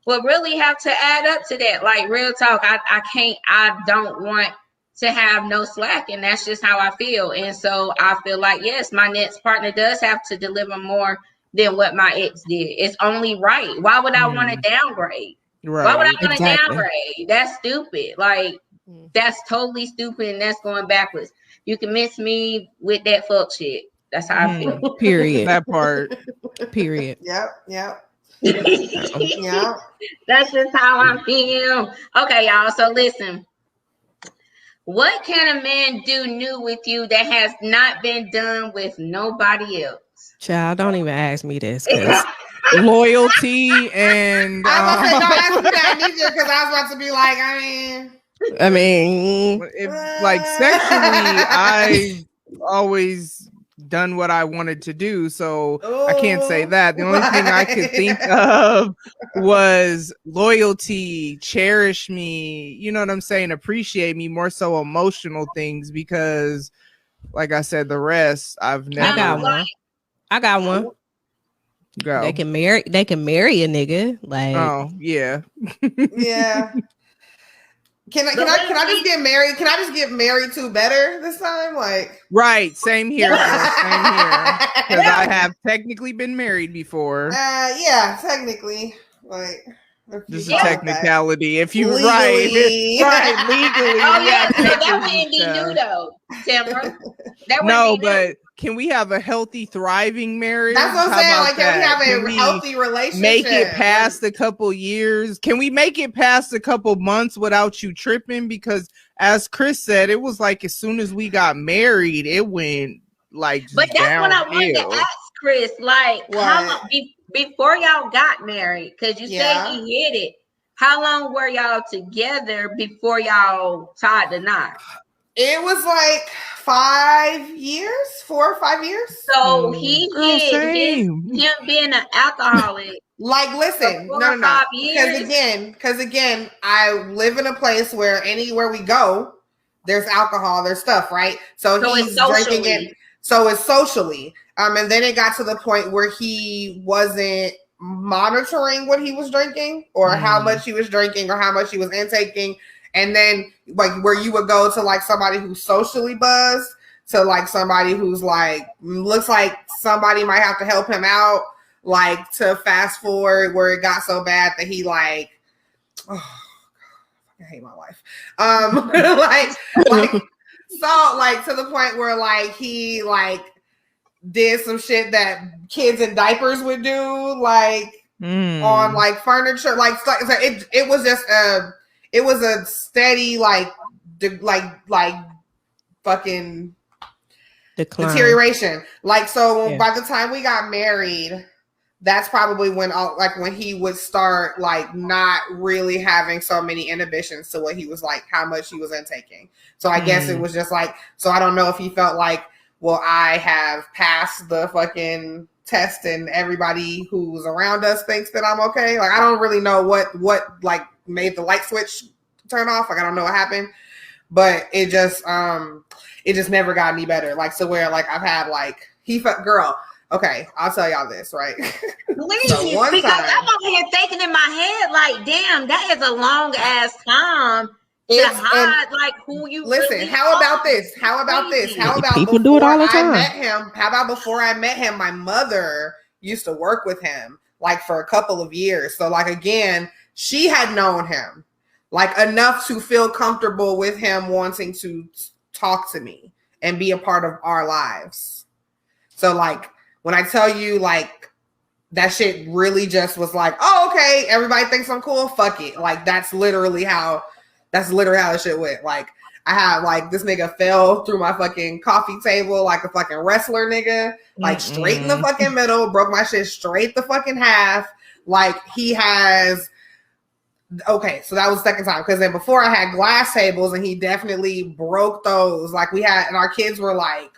will really have to add up to that. Like real talk, I don't want to have no slack, and that's just how I feel. And so I feel like, yes, my next partner does have to deliver more than what my ex did. It's only right. Why would I want to downgrade? Right. Why would I want to downgrade? That's stupid. Like, that's totally stupid, and that's going backwards. You can miss me with that fuck shit. That's how I feel. Period. That part. Period. Yep. Yeah. That's just how I feel. Okay, y'all. So listen. What can a man do new with you that has not been done with nobody else? Child, don't even ask me this. Loyalty and I was gonna say, don't ask me that neither, because I was about to be like, if, like sexually, I've always done what I wanted to do, so I can't say that. The only thing I could think of was loyalty, cherish me, you know what I'm saying, appreciate me, more so emotional things, because like I said, the rest I've never. I got one. Go. They can marry a nigga. Like, oh yeah. Yeah. Can I just get married? Can I just get married to better this time? Like, right, same here. Because I have technically been married before. Yeah, technically. Like, just a technicality. If you legally. right, legally. Oh yeah, so that wouldn't be new though, Tamara. No, but can we have a healthy, thriving marriage? That's what I'm saying. Like, can we have a healthy relationship? Make it past a couple years? Can we make it past a couple months without you tripping? Because as Chris said, it was like as soon as we got married, it went like. But that's downhill. what I wanted to ask Chris. Like, how long before y'all got married? Because you said he hit it. How long were y'all together before y'all tied the knot? It was like 5 years, 4 or 5 years. So he hit him being an alcoholic. Like, listen, no. Because again, I live in a place where anywhere we go, there's alcohol, there's stuff, right? So he's drinking it. So it's socially. And then it got to the point where he wasn't monitoring what he was drinking or how much he was drinking or how much he was intaking. And then like where you would go to like somebody who's socially buzzed to like somebody who's like, looks like somebody might have to help him out. like to fast forward where it got so bad that he like, oh, I hate my life. like so like to the point where like he like did some shit that kids in diapers would do, like on like furniture, like it was just it was a steady like fucking decline. Deterioration. Like so by the time we got married, that's probably when when he would start like not really having so many inhibitions to what he was like, how much he was intaking. So I guess it was just like, so I don't know if he felt like, well, I have passed the fucking test and everybody who's around us thinks that I'm okay. Like I don't really know what like made the light switch turn off. Like I don't know what happened, but it just never got any better. Like so where like I've had like girl. Okay, I'll tell y'all this, right? Please, so because I'm over here thinking in my head, like, damn, that is a long ass time to hide, like, who you listen. Really how about this? How about this? How about people do it all the time? I met him? How about before I met him, my mother used to work with him, like for a couple of years. So, like again, she had known him like enough to feel comfortable with him wanting to talk to me and be a part of our lives. So, like. When I tell you, like, that shit really just was like, oh, okay, everybody thinks I'm cool, fuck it. Like, that's literally how the shit went. Like, I had, like, this nigga fell through my fucking coffee table like a fucking wrestler nigga, like, straight in the fucking middle, broke my shit straight the fucking half. Like, he has... Okay, so that was the second time. Because then before I had glass tables, and he definitely broke those. Like, we had... And our kids were, like...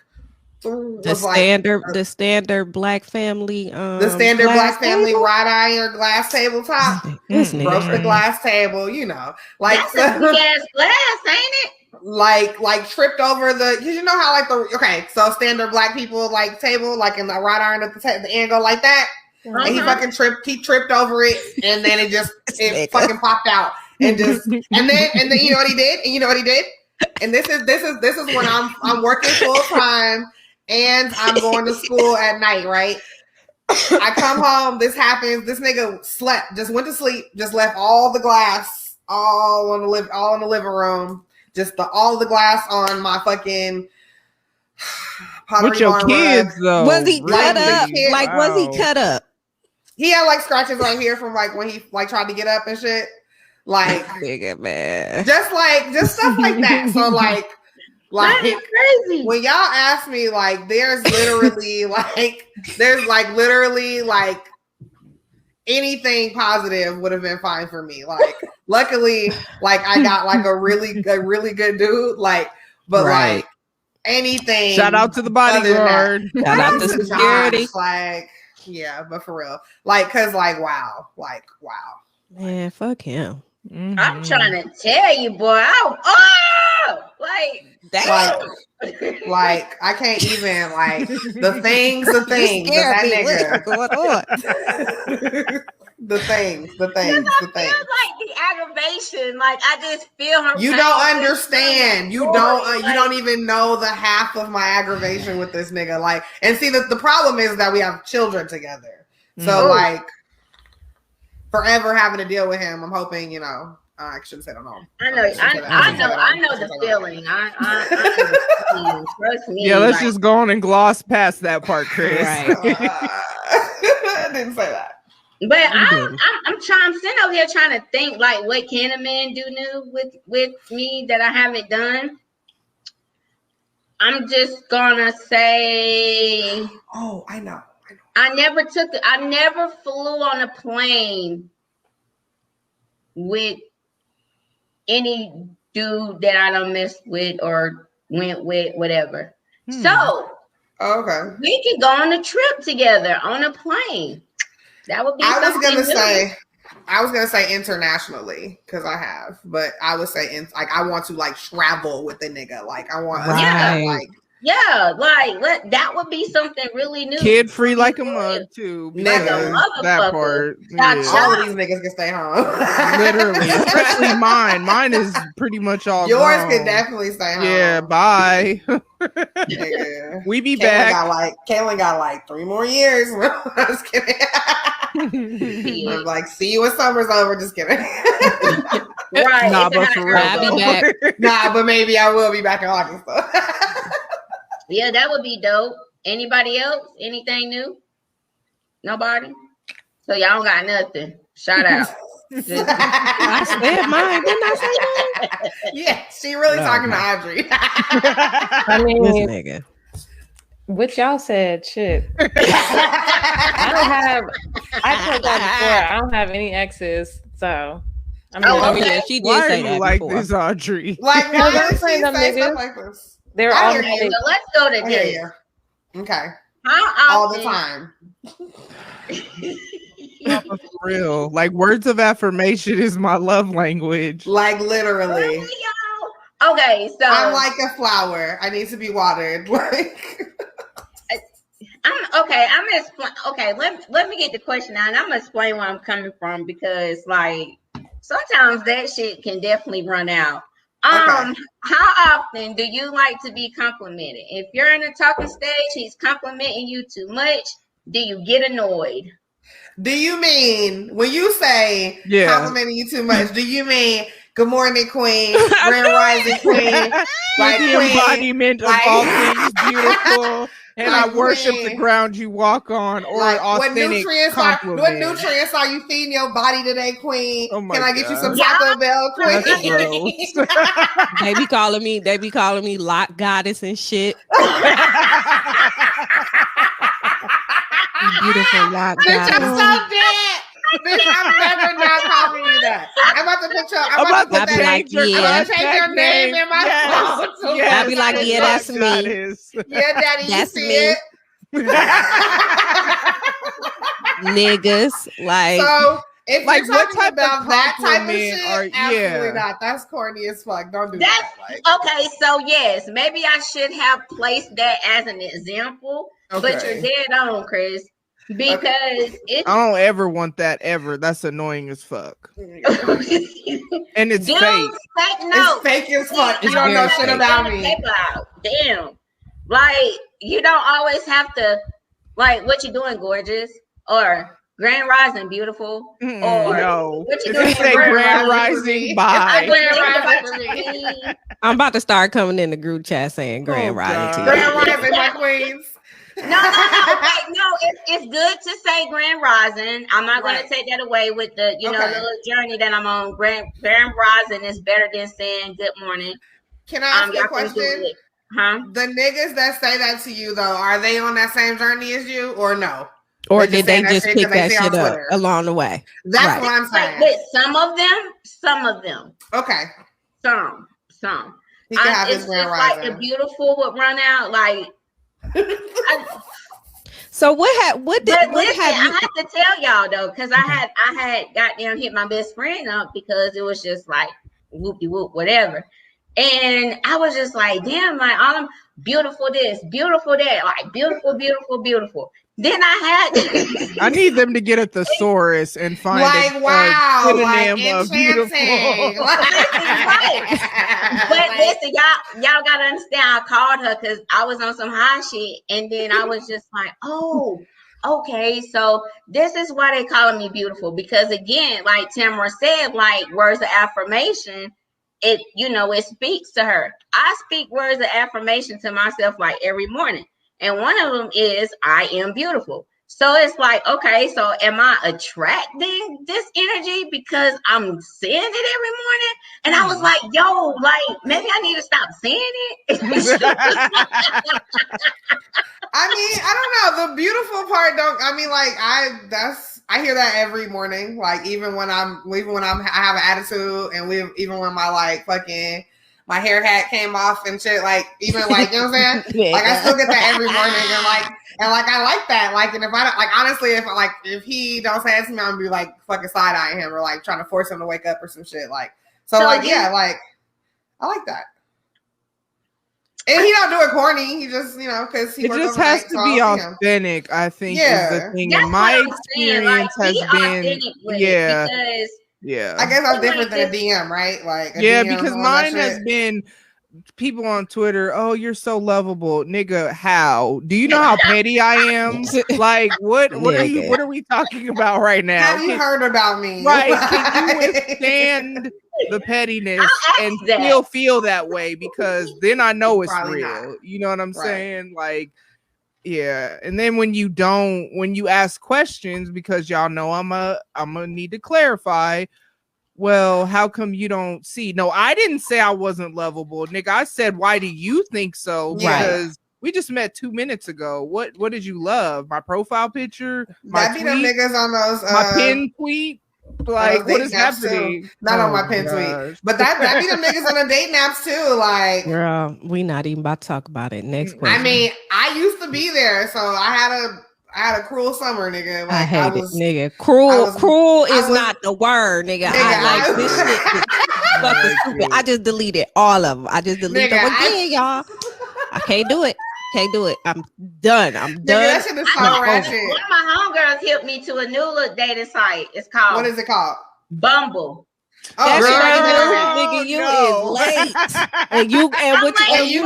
The standard black family black family wrought iron glass tabletop. Broke the glass table, you know. Like that's a big ass glass, ain't it? Like tripped over the you know how like so standard black people like table like in the wrought iron at the end go like that. And he fucking tripped over it and then it fucking popped out and then you know what he did? And this is when I'm working full time. And I'm going to school at night, right? I come home, this happens, this nigga slept, just went to sleep, just left all the glass all in the living room, just all the glass on my fucking pottery with your kids rug. though. Was he cut up? Like, wow. Was he cut up? He had like scratches right here from like when he like tried to get up and shit. Like nigga, man. Just stuff like that. So like crazy. When y'all ask me, like, there's literally anything positive would have been fine for me. Like, luckily, like I got like a really good dude. Like, but like anything. Shout out to the bodyguard. Shout out to security. Like, yeah, but for real, like, cause like, wow. Man, fuck him. Mm-hmm. I'm trying to tell you, boy. Like I can't even like the things that nigga going on. the things. I feel like the aggravation. Like I just feel her. You don't understand. You don't even know the half of my aggravation with this nigga. Like, and see the problem is that we have children together. So like forever having to deal with him. I'm hoping, you know. I shouldn't say I don't know. I know the feeling. I trust me. Yeah, let's just go on and gloss past that part, Chris. Right. I didn't say that. But I'm sitting over here trying to think like what can a man do new with me that I haven't done. I'm just gonna say. Oh, I know. I never flew on a plane with any dude that I don't mess with or went with, whatever. So okay, we can go on a trip together on a plane. That would be. I was gonna say internationally because I have, but I would say I want to like travel with the nigga. Like I want, Yeah, like that would be something really new. Kid free like a mug too. Like a That motherfucker. part. All of these niggas can stay home. Literally, especially mine. Mine is pretty much all Yours grown. can definitely stay home. Yeah, bye. Nigga. We be Caitlin back. Caitlin got like 3 more years. I was kidding. I'm like, see you when summer's over. Just kidding. Right. Nah, but for real, I'll be back. Nah, but maybe I will be back in August. Yeah, that would be dope. Anybody else? Anything new? Nobody? So y'all don't got nothing. Shout out. I said mine. Didn't I say mine? Yeah, she really talking to Audrey. I mean, This nigga. what y'all said, shit. I told y'all before, I don't have any exes, so. I mean, Oh yeah, she did Why say are that you like before. this, Audrey? Like, why I'm does she saying them say niggas. stuff like this? They're I all hear Okay, you. so let's go to I hear this. you. Okay. How All the often? time. No, for real. Like words of affirmation is my love language. Like, literally. Really, y'all? Okay, so I'm like a flower. I need to be watered. Like, I'm gonna explain. Okay, let me get the question out, and I'm gonna explain where I'm coming from because, like, sometimes that shit can definitely run out. Okay. How often do you like to be complimented? If you're in a talking stage, he's complimenting you too much. Do you get annoyed? do you mean when you say complimenting you too much? Do you mean good morning, queen, grand rising queen, like the queen, embodiment like, of all things beautiful, and like I worship the queen. ground you walk on, or Like, authentic what compliment. nutrients are you feeding your body today, queen? Oh my Can I get you some God. Taco Bell, queen? That's gross. They be calling me lock goddess and shit. Beautiful lock Bitch, I'm goddess. so dead. Bitch, I'm never not calling you that. I'm about to put I'm about to put I be that. like, I'm yeah. about to change your name in my phone. So I be like, yeah, that's me. Yeah, daddy, you That's see me. it. Niggas. Like, So if Like, you're what talking type of about that type of compliment shit, absolutely not. That's corny as fuck. Don't do that. Like, Okay, so yes, maybe I should have placed that as an example, but you're dead on, Chris, because I don't ever want that ever. That's annoying as fuck. And it's dudes, fake. take notes. It's fake as fuck. You It's don't know very shit fake. about Get the me. paper out. Damn. Like, you don't always have to, like, what you doing, gorgeous? Or grand rising, beautiful. Or No. what you If doing, you say grand rising, bye. I'm about to start coming in the group chat saying grand rising to you. Grand rising, my queens. No. Wait, no, it's good to say grand rising. I'm not going to take that away with the, little journey that I'm on. Grand rising is better than saying good morning. Can I ask you a y'all can do question? it. Huh? The niggas that say that to you, though, are they on that same journey as you or no? Or They did they just shit pick 'cause they that see on shit up Twitter. along the way? That's Right. what I'm saying. Like, with some of them. Okay. Some. He can have his It's grand just like rising. the beautiful would run out. Like, So what but listen, I have to tell y'all though, because I had goddamn hit my best friend up because it was just like whoopie whoop, whatever. And I was just like, damn, like all them beautiful this, beautiful that, like beautiful. Then I had I need them to get a thesaurus and find like, wow, synonym like of beautiful. Right. But listen, y'all gotta understand. I called her because I was on some high shit, and then I was just like, oh, okay, so this is why they calling me beautiful. Because again, like Tamara said, like words of affirmation, it speaks to her. I speak words of affirmation to myself like every morning, and one of them is I am beautiful. So it's like, okay, so am I attracting this energy because I'm saying it every morning? And I was like, yo, like maybe I need to stop saying it. I mean, I don't know. The beautiful part I hear that every morning. Like even when I have an attitude, and even when my like fucking my hair hat came off and shit, like even like, you know what I'm saying? Like I still get that every morning, and I like that. Like, and if I don't, like, honestly, if he don't say it to me, I'm gonna be like fucking side eyeing him or like trying to force him to wake up or some shit. Like, so like, yeah, like I like that. And he don't do it corny. He just, because he it just has to be authentic. I think is the thing. And my experience has been, because I guess I'm different than a DM, right? Like, DM, because mine has been people on Twitter. Oh, you're so lovable, nigga. How do you know how petty I am? Like, what are we talking about right now? Have you heard about me? Right? Can you withstand the pettiness and still feel that way? Because then I know it's real. Not. You know what I'm saying? Like, yeah. And then when you ask questions, because y'all know I'm gonna need to clarify. Well, how come you don't see? No, I didn't say I wasn't lovable, nigga. I said, why do you think so? Because we just met 2 minutes ago. What did you love? My profile picture? That be them niggas on those my pin tweet? Like, what is happening? Too. Not on my pin tweet. But that be them niggas on the date naps too. Like, girl, we not even about to talk about it. Next question. I mean, I used to be there, so I had a cruel summer, nigga. Like, I hate it, nigga. Cruel is not the word, nigga. I like this shit. Fucking stupid. I just deleted all of them. I just deleted them again, y'all. I can't do it. I'm done. Nigga, that shit is so ratchet. One of my homegirls hit me to a new little dating site. It's called. What is it called? Bumble. Oh, nigga, you is late, and you know you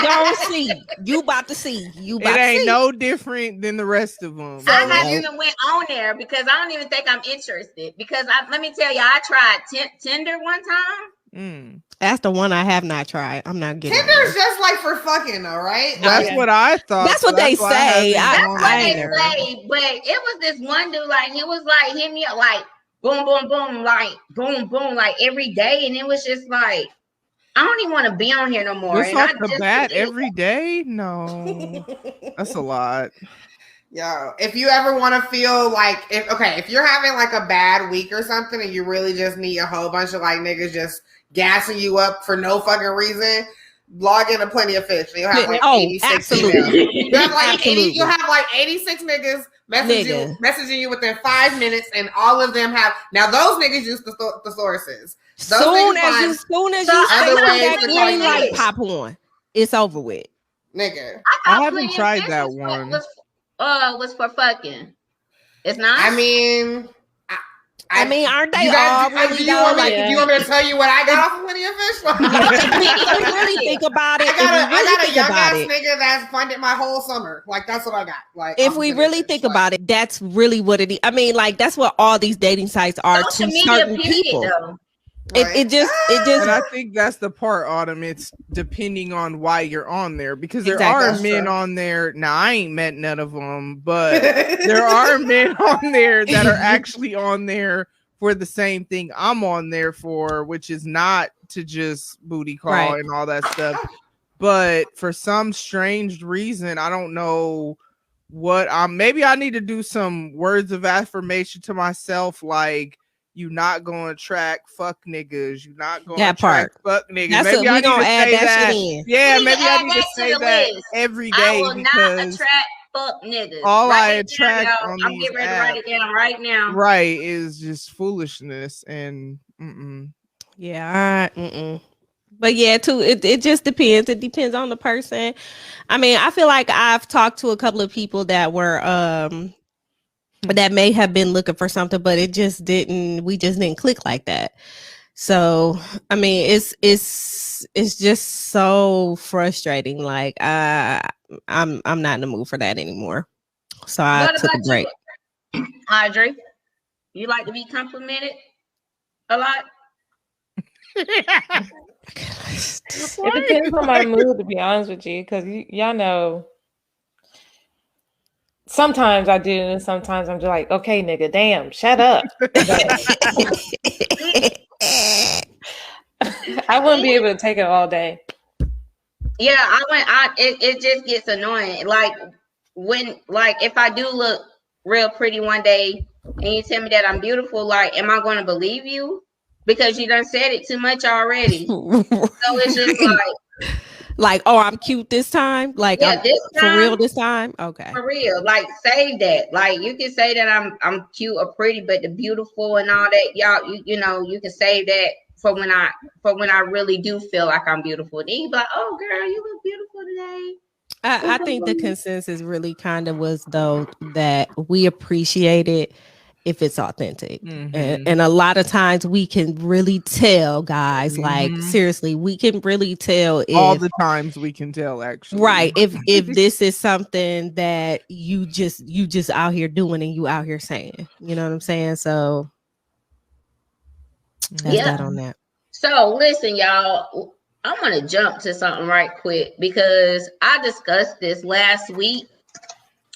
don't see. You about to see. It ain't no different than the rest of them. So I haven't even went on there because I don't even think I'm interested. Because let me tell you, I tried Tinder one time. That's the one I have not tried. I'm not getting. Tinder's just like for fucking, though, right? That's what I thought. That's what they say. That's what they say. But it was this one dude, like he was like hit me up like. Boom, boom, boom, like boom, boom, like every day, and it was just like I don't even want to be on here no more. Just off the bat every day? No, that's a lot. Yo, if you ever want to feel like if you're having like a bad week or something, and you really just need a whole bunch of like niggas just gassing you up for no fucking reason. Log into Plenty of Fish. You'll have like 86 absolutely. You'll have like 86 niggas messaging you within 5 minutes, and all of them have those niggas use the thesauruses. Soon as you say that green light pop on, it's over with. Nigga. I haven't tried that one. Was for fucking. It's not. I mean, aren't they all really? Do you want me to tell you what I got off of Plenty of Fish? If you really think about it, I got a young ass nigga that's funded my whole summer. Like, that's what I got. Like, if we really think about it, that's really what it is. I mean, like, that's what all these dating sites are to certain people. It just and I think that's the part, Autumn. It's depending on why you're on there, because there are men on there. Now I ain't met none of them, but there are men on there that are actually on there for the same thing I'm on there for, which is not to just booty call and all that stuff. But for some strange reason, I don't know what maybe I need to do some words of affirmation to myself, like, you not going to track fuck niggas. You not going to track fuck niggas. Maybe I need to say that. Yeah, maybe I need to say that every day. I will not attract fuck niggas. All I attract on I'm getting ready to write it down right now. Right, is just foolishness and yeah, But yeah, too, it just depends. It depends on the person. I mean, I feel like I've talked to a couple of people that were that may have been looking for something, but we just didn't click like that. So, I mean, it's just so frustrating. Like, I'm not in the mood for that anymore. So I took a break. Audrey, you like to be complimented a lot? It depends on my mood, to be honest with you, because y'all know. Sometimes I do, and sometimes I'm just like, okay, nigga, damn, shut up. I wouldn't be able to take it all day. Yeah, it just gets annoying. Like if I do look real pretty one day and you tell me that I'm beautiful, like, am I going to believe you? Because you done said it too much already. So it's just like, oh, I'm cute this time. Like, yeah, this time, for real this time. Okay, for real. Like, save that. Like, you can say that I'm cute or pretty, but the beautiful and all that, y'all, you know, you can save that for when I really do feel like I'm beautiful. Then you be like, oh girl, you look beautiful today. I think the consensus really kind of was though that we appreciate it if it's authentic. And a lot of times we can really tell, guys, like seriously, we can really tell if all the times we can tell, actually. Right. If this is something that you just out here doing and you out here saying, you know what I'm saying? So that's that on that. So listen, y'all, I'm gonna jump to something right quick because I discussed this last week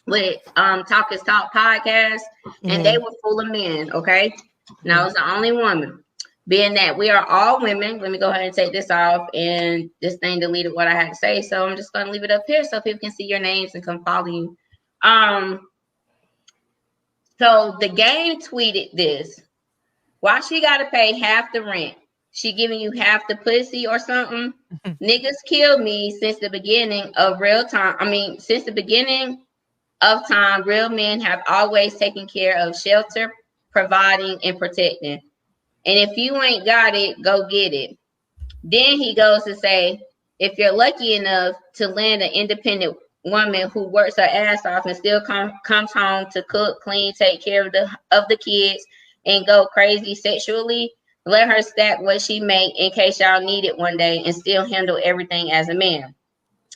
with Talk is Talk podcast, and they were full of men. Okay, and I was the only woman. Being that we are all women, let me go ahead and take this off. And this thing deleted what I had to say, so I'm just gonna leave it up here so people can see your names and come follow you. So the game tweeted this: why she gotta pay half the rent? She giving you half the pussy or something? Niggas killed me since the beginning of real time. Since the beginning of time, real men have always taken care of shelter, providing, and protecting. And if you ain't got it, go get it. Then he goes to say, if you're lucky enough to land an independent woman who works her ass off and still comes home to cook, clean, take care of the kids, and go crazy sexually, let her stack what she make in case y'all need it one day and still handle everything as a man.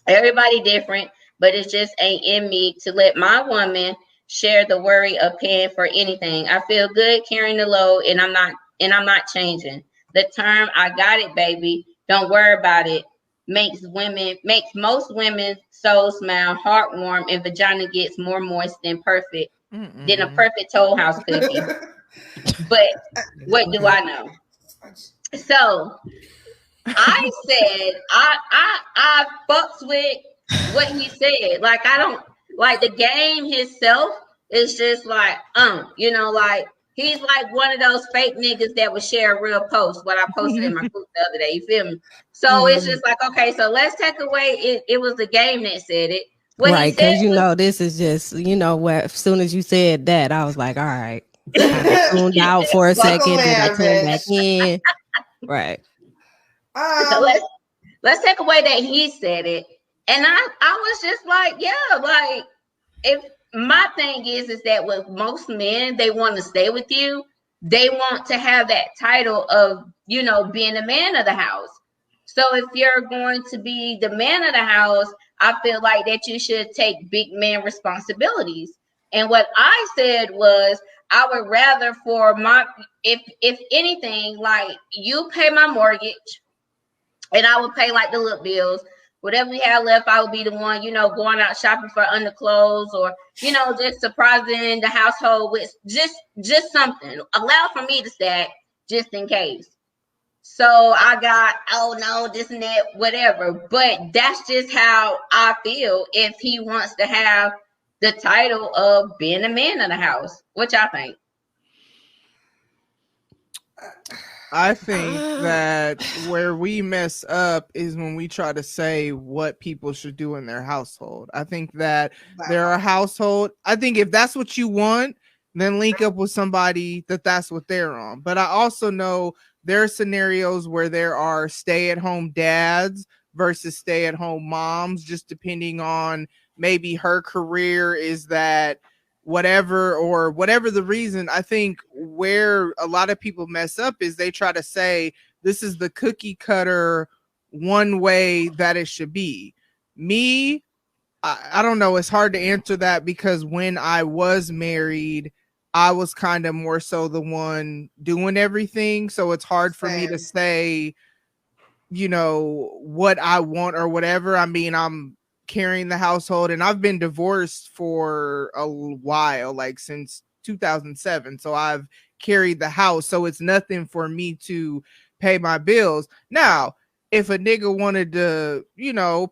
Everybody different, but it just ain't in me to let my woman share the worry of paying for anything. I feel good carrying the load, and I'm not changing. The term "I got it, baby, don't worry about it" makes most women's soul smile, heart warm, and vagina gets more moist than a perfect Toll House cookie. But what do I know? So I said I fucks with what he said. Like, I don't like the game himself. It's just like like he's like one of those fake niggas that would share a real post. What I posted in my group the other day. You feel me? So it's just like, okay, so let's take away it was the game that said it. What right, because this is just where as soon as you said that, I was like, all right. I tuned out for a second, then I tuned back in. Right. So let's take away that he said it. And I was just like, yeah, like, if my thing is that with most men, they want to stay with you. They want to have that title of, being the man of the house. So if you're going to be the man of the house, I feel like that you should take big man responsibilities. And what I said was, I would rather for if anything, like, you pay my mortgage and I would pay like the little bills. Whatever we have left, I would be the one, going out shopping for underclothes or, just surprising the household with just something. Allow for me to stack just in case. So I got, oh no, this and that, whatever. But that's just how I feel if he wants to have the title of being a man of the house. What y'all think? I think that where we mess up is when we try to say what people should do in their household. I think that I think if that's what you want, then link up with somebody that's what they're on. But I also know there are scenarios where there are stay-at-home dads versus stay-at-home moms, just depending on maybe her career is that whatever the reason. I think where a lot of people mess up is they try to say this is the cookie cutter one way that it should be. Me, I don't know. It's hard to answer that because when I was married, I was kind of more so the one doing everything. So it's hard for me to say, what I want or whatever. I mean, I'm carrying the household and I've been divorced for a while, like since 2007. So I've carried the house. So it's nothing for me to pay my bills. Now, if a nigga wanted to,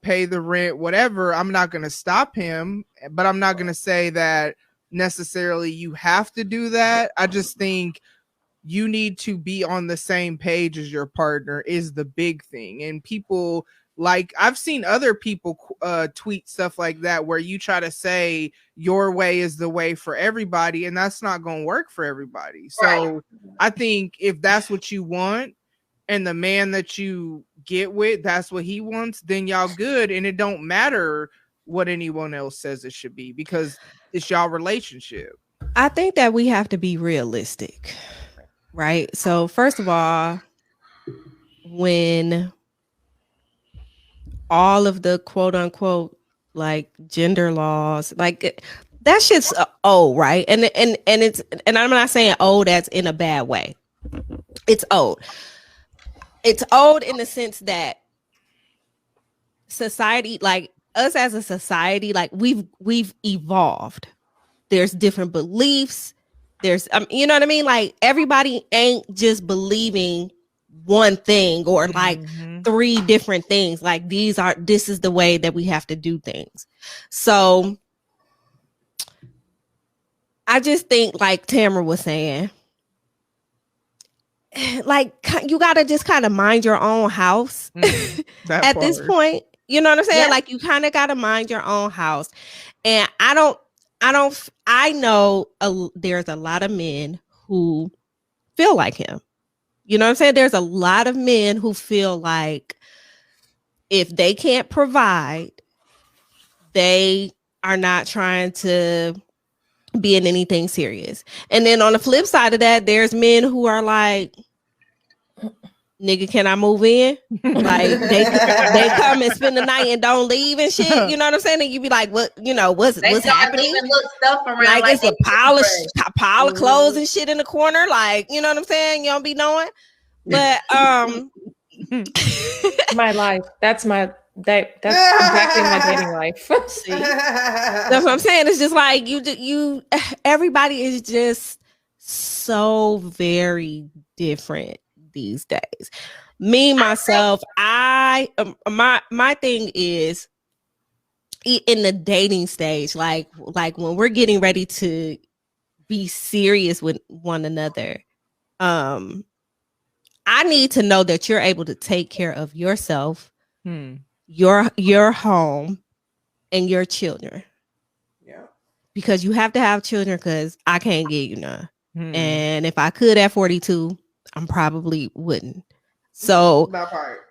pay the rent, whatever, I'm not going to stop him, but I'm not going to say that necessarily you have to do that. I just think you need to be on the same page as your partner is the big thing. And people, like, I've seen other people tweet stuff like that where you try to say your way is the way for everybody, and that's not going to work for everybody. So I think if that's what you want, and the man that you get with, that's what he wants, then y'all good. And it don't matter what anyone else says it should be because it's y'all relationship. I think that we have to be realistic, right? So first of all, when all of the quote unquote like gender laws, like that shit's old, right? And it's, and I'm not saying old as in a bad way. It's old. It's old in the sense that society, like us as a society, like we've evolved. There's different beliefs. There's you know what I mean? Like everybody ain't just believing one thing or like three different things. Like this is the way that we have to do things. So I just think, like Tamara was saying, like you gotta just kind of mind your own house at this point. You know what I'm saying? Yeah. Like you kind of gotta mind your own house. And I know there's a lot of men who feel like him. You know what I'm saying? There's a lot of men who feel like if they can't provide, they are not trying to be in anything serious. And then on the flip side of that, there's men who are like, nigga, can I move in? Like they come and spend the night and don't leave and shit. You know what I'm saying? And you be like, what? You know, what's happening? Stuff around like it's a pile of clothes and shit in the corner. Like, you know what I'm saying? You don't be knowing. But my life. That's exactly my dating life. See? That's what I'm saying. It's just like you everybody is just so very different these days. Me myself, my thing is in the dating stage, like when we're getting ready to be serious with one another, I need to know that you're able to take care of yourself, your home, and your children. Yeah, because you have to have children, because I can't get you none. And if I could at 42, I probably wouldn't. So that part.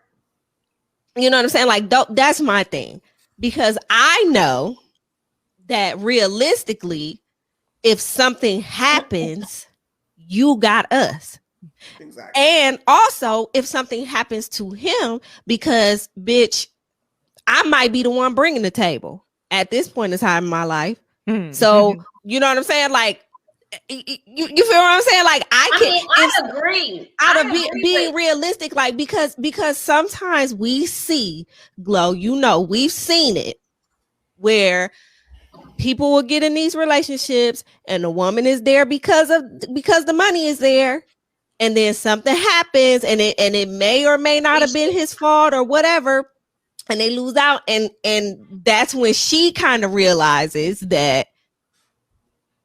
You know what I'm saying? Like that's my thing, because I know that realistically, if something happens, you got us. Exactly. And also if something happens to him, because bitch, I might be the one bringing the table at this point in time in my life. So you know what I'm saying? Like, you feel what I'm saying? Like I agree. Out of being realistic, like because sometimes we see, Glow, you know, we've seen it where people will get in these relationships and the woman is there because the money is there, and then something happens and it may or may not have been his fault or whatever, and they lose out, and that's when she kind of realizes that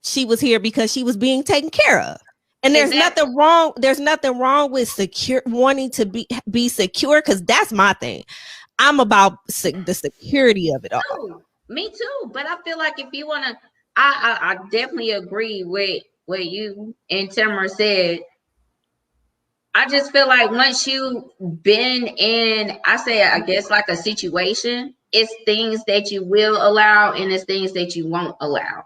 she was here because she was being taken care of. And there's nothing wrong. There's nothing wrong with wanting to be secure, because that's my thing. I'm about the security of it all. Me too. But I feel like if you want to, I definitely agree with what you and Tamara said. I just feel like once you've been in, I guess like a situation, it's things that you will allow and it's things that you won't allow.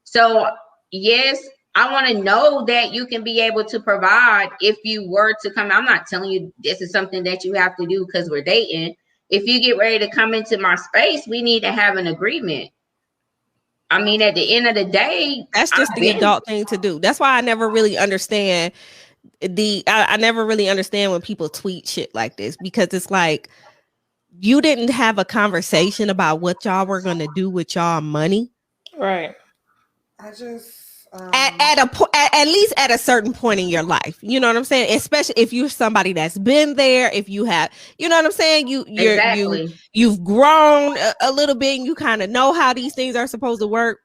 So yes, I want to know that you can be able to provide if you were to come. I'm not telling you this is something that you have to do because we're dating. If you get ready to come into my space, we need to have an agreement. I mean, at the end of the day, that's just the adult thing to do. That's why I never really understand I never really understand when people tweet shit like this, because it's like, you didn't have a conversation about what y'all were going to do with y'all money. Right. I just at least at a certain point in your life, you know what I'm saying? Especially if you're somebody that's been there, if you have, you know what I'm saying? You've grown a little bit and you kind of know how these things are supposed to work.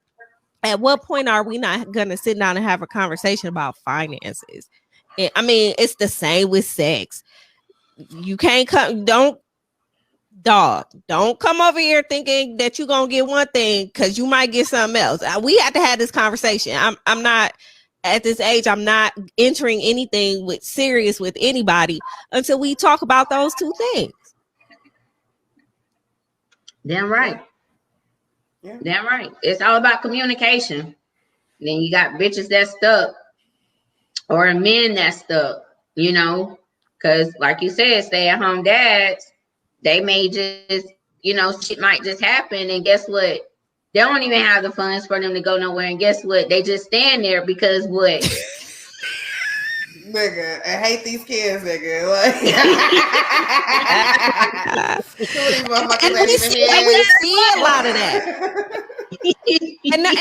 At what point are we not going to sit down and have a conversation about finances? I mean, it's the same with sex. You can't don't come over here thinking that you're gonna get one thing, because you might get something else. We have to have this conversation. I'm not at this age, I'm not entering anything with serious with anybody until we talk about those two things. Damn right. Yeah. Damn right. It's all about communication. Then you got bitches that stuck or men that stuck, you know, because like you said, stay at home dads, they may just, you know, shit might just happen. And guess what? They don't even have the funds for them to go nowhere. And guess what? They just stand there because what? Nigga, I hate these kids, nigga. Like, and we see a lot of that.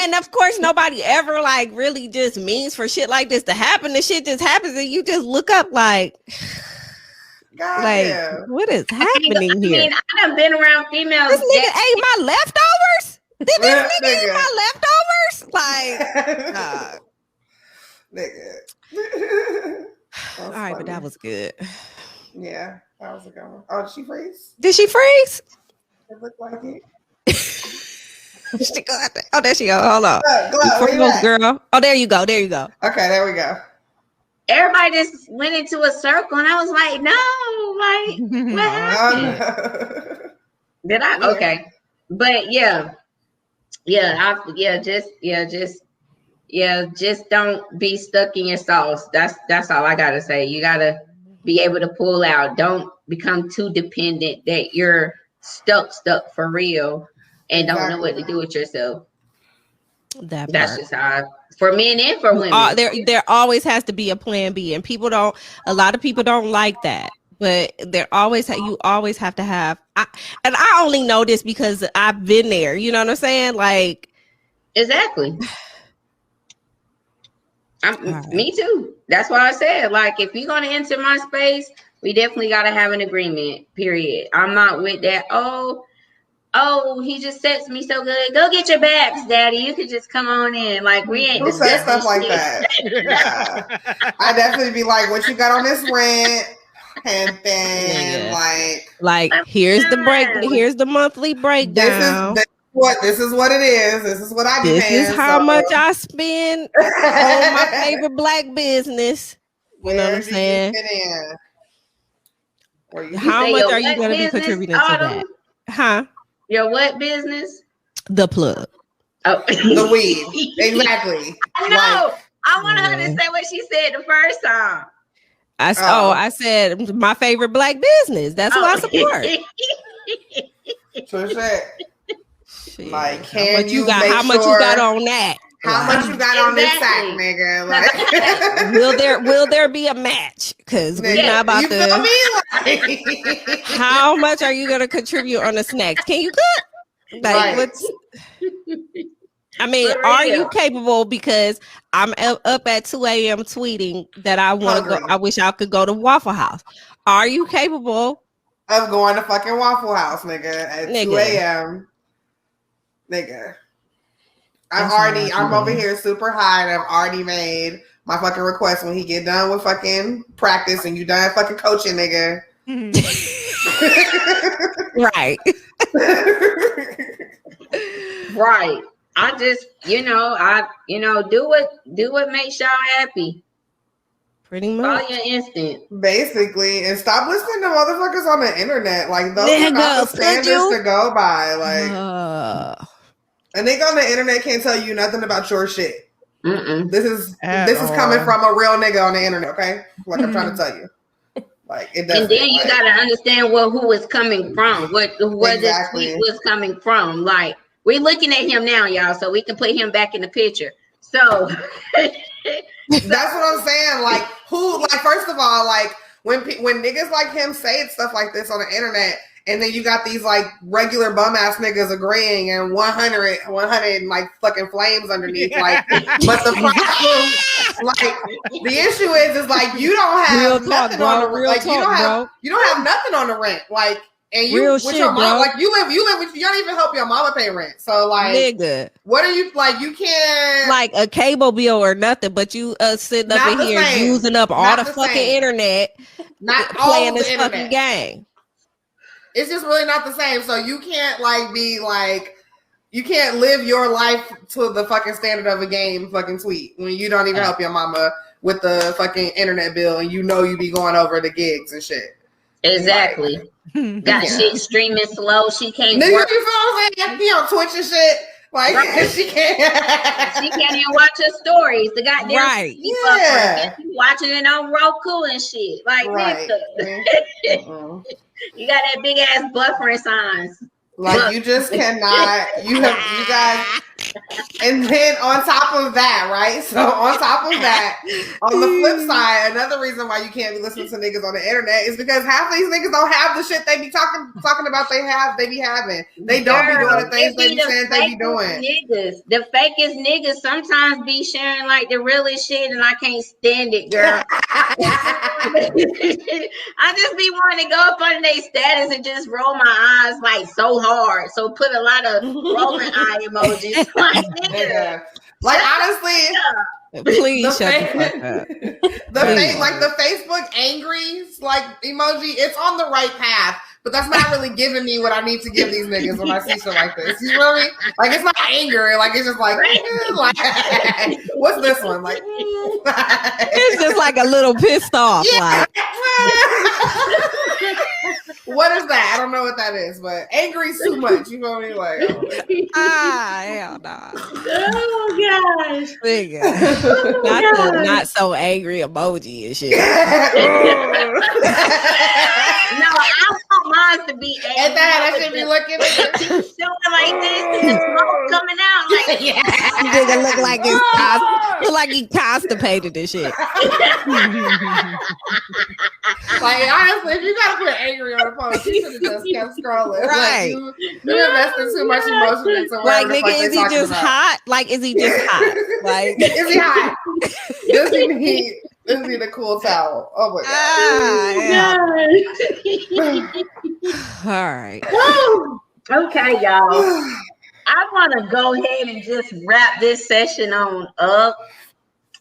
and of course, nobody ever like really just means for shit like this to happen. The shit just happens, and you just look up like, God like, damn. What is happening here? I mean, I done been around females. This nigga ate my leftovers. Did this nigga eat my leftovers? Like, nigga. All right, but that was good. Yeah, that was a good one. Oh, did she freeze? Did she freeze? It looked like it. She go out there. Oh, there she go. Hold on. Girl. Oh, there you go. There you go. Okay, there we go. Everybody just went into a circle, and I was like, "No, like, what happened?" Did I? Yeah. Okay, but just don't be stuck in your sauce. That's all I gotta say. You gotta be able to pull out. Don't become too dependent that you're stuck for real and don't know what to do with yourself. That's just how for men and for women. There always has to be a plan B, and a lot of people don't like that. But you always have to have. And I only know this because I've been there. You know what I'm saying? Like, exactly. Right. Me too. That's why I said, like, if you're gonna enter my space, we definitely gotta have an agreement. Period. I'm not with that. Oh, he just sets me so good. Go get your bags, daddy. You could just come on in. Like, we ain't discussing stuff like that. Yeah. I definitely be like, what you got on this rent? Pimping, like here's the monthly breakdown. This is what it is. This is what I do. This is how much I spend on my favorite black business. You know what I'm saying? How much are you going to be contributing to that? Huh? Your what business? The plug. Oh, the weed. Exactly. I know. I want her to say what she said the first time. I said my favorite black business. That's who I support. So shit. Like, how much you got on that? How much you got on this sack, nigga? Like, will there be a match? Because we're not about to. How much are you gonna contribute on the snacks? Can you cook? Like, what's? I mean, are you capable? Because I'm up at 2 a.m. tweeting that I want to go. I wish I could go to Waffle House. Are you capable of going to fucking Waffle House, nigga, at 2 a.m.? Nigga. I'm over here super high and I've already made my fucking request when he get done with fucking practice and you done fucking coaching, nigga. Right. Right. I just, do what makes y'all happy. Pretty much. Follow your instinct. Basically. And stop listening to motherfuckers on the internet. Like, those are not the standards to go by. Like, a nigga on the internet can't tell you nothing about your shit. This is coming from a real nigga on the internet, okay? Like, I'm trying to tell you. Like, it doesn't. And then you gotta understand who it's coming from. Where this tweet was coming from. Like, we're looking at him now, y'all, so we can put him back in the picture. So that's what I'm saying. Like, first of all, like, when niggas like him say stuff like this on the internet, and then you got these like regular bum ass niggas agreeing and 100 like fucking flames underneath. Like, but the problem, like, the issue is like you don't have nothing on the rent. Like, you don't have nothing on the rent. Like, and you with your mom, like you live with, you don't even help your mama pay rent. So like, nigga, what are you like? You can't like a cable bill or nothing, but you sitting up in here using up all the fucking internet, not playing this fucking game. It's just really not the same. So you can't like be like, You can't live your life to the fucking standard of a game fucking tweet when you don't even help your mama with the fucking internet bill and you know you be going over the gigs and shit. Exactly. Like, got shit streaming slow. She can't nigga, work. you feel what I'm saying? Be on Twitch and shit. Like she can't. She can't even watch her stories. The goddamn right. Yeah. Watching it on Roku and shit. Like right. You got that big ass buffering signs. Like you just cannot. You guys. And then on top of that, right? So on top of that, on the flip side, another reason why you can't be listening to niggas on the internet is because half of these niggas don't have the shit they be talking about. They be having. They don't be doing the things they be saying they be doing. Niggas, the fakest niggas sometimes be sharing like the realest shit, and I can't stand it, girl. I just be wanting to go up on their status and just roll my eyes like so hard. So put a lot of rolling eye emojis. Like, nigga. Like honestly, please shut the fuck up. The Facebook angries like emoji, it's on the right path, but that's not really giving me what I need to give these niggas when I see shit like this. You know what I mean? Like it's not anger, like it's just like what's this one? Like it's just like a little pissed off. Yeah. Like what is that? I don't know what that is, but angry's too much. You know what I mean? Like hell nah. Oh gosh. Nigga. Not so angry emoji and shit. No, I want mine to be angry. And that should be looking at showing like this and the smoke coming out like nigga look like he constipated and shit. Like honestly, if you gotta put angry on the post, you should have just kept scrolling. Right. Like, you invested too much emotion into like nigga, is he just hot? Like, is he just hot? Like, is he hot? Does he need a cool towel? Oh my god. All right. Okay, y'all. I want to go ahead and just wrap this session on up.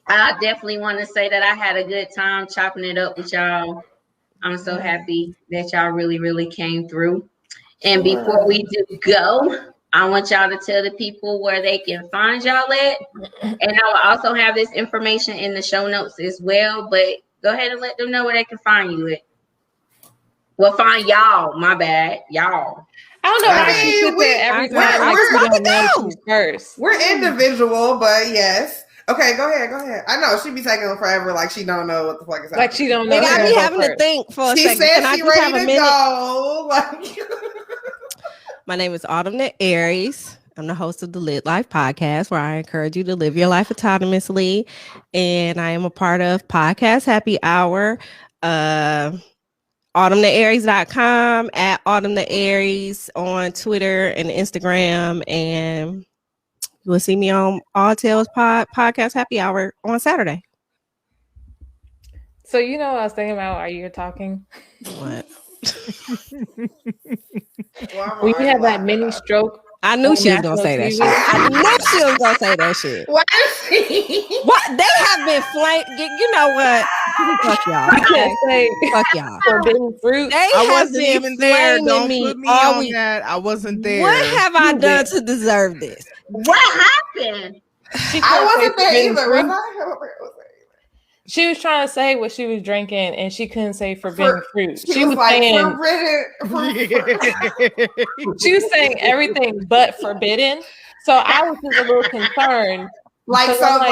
I definitely want to say that I had a good time chopping it up with y'all. I'm so happy that y'all really, really came through. And before we do go, I want y'all to tell the people where they can find y'all at. And I will also have this information in the show notes as well. But go ahead and let them know where they can find you at. Well, find y'all. My bad. Y'all. I don't know why she put that every time. Like we don't know she's first. We're individual, but yes. Okay, go ahead. I know she be taking forever, like she don't know what the fuck is happening. Like she don't know. I be having to think for a second. She said she ready to go. Like, my name is Autumn the Aries. I'm the host of the Lit Life podcast, where I encourage you to live your life autonomously, and I am a part of Podcast Happy Hour. AutumnTheAries.com, at Autumn the Aries on Twitter and Instagram, and you will see me on All Tales Podcast Happy Hour on Saturday. So you know what I was thinking about while you were talking? What? When you have that mini stroke. I knew she was gonna say that shit. I knew she was gonna say that shit. What? They have been flanked. You know what? Fuck y'all. You can't say fuck y'all. Forbidden fruit. I wasn't even there. Don't put me on that. I wasn't there. What have I done to deserve this? What happened? I wasn't there either. Was I? She was trying to say what she was drinking, and she couldn't say forbidden fruit. She was like, saying she was saying everything but forbidden. So I was just a little concerned. Like, so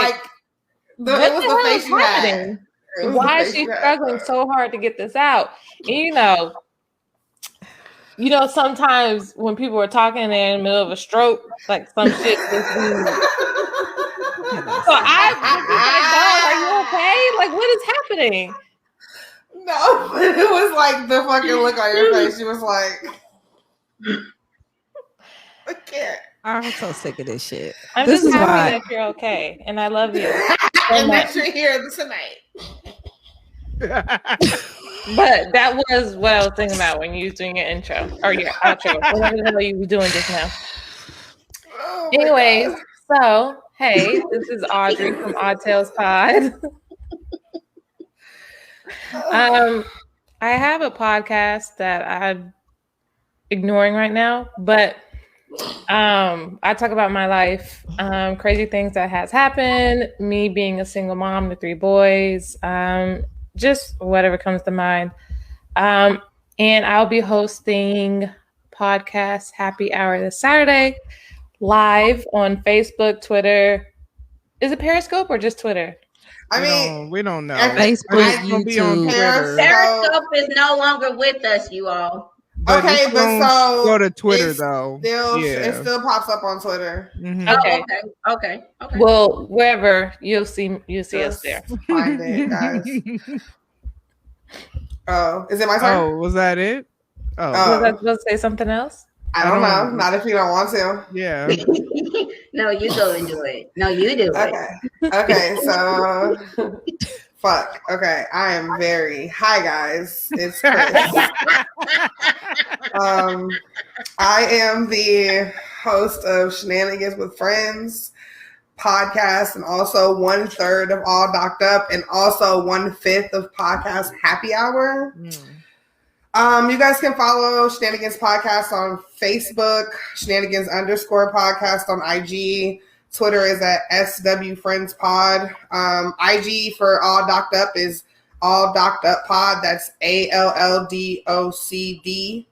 it was the face you had. Why is she struggling so hard to get this out? And you know, sometimes when people are talking, they're in the middle of a stroke, like some shit just so I was like, "Dog, are you okay? Like, what is happening?" No, it was like the fucking look on your face. She was like, "I can't." I'm so sick of this shit. I'm just happy that you're okay, and I love you. And that you're here tonight. But that was what I was thinking about when you was doing your intro or your outro, whatever the hell you were doing just now. Oh anyways, so hey, this is Audrey from Odd Tales Pod. I have a podcast that I'm ignoring right now, but I talk about my life, crazy things that has happened, me being a single mom to 3 boys, just whatever comes to mind. And I'll be hosting podcast Happy Hour this Saturday live on Facebook, Twitter. Is it Periscope or just Twitter? We don't know. Facebook, YouTube. Periscope is no longer with us, you all. But okay, but so go to Twitter though. It still pops up on Twitter. Mm-hmm. Okay. Well, wherever you'll see us there. Find it, guys. Oh, is it my turn? Oh, was that it? Oh, was I supposed to say something else? I don't know. Not if you don't want to. Yeah. No, you go and do it. No, you do it. Okay. So, fuck. Okay, I am very. Hi guys, it's Chris. I am the host of Shenanigans with Friends podcast, and also 1/3 of All Docked Up, and also 1/5 of podcast Happy Hour. You guys can follow Shenanigans Podcast on Facebook, Shenanigans_podcast on IG. Twitter is at SW Friends Pod. IG for All Docked Up is All Docked Up Pod. That's ALLDOCDUPPOD.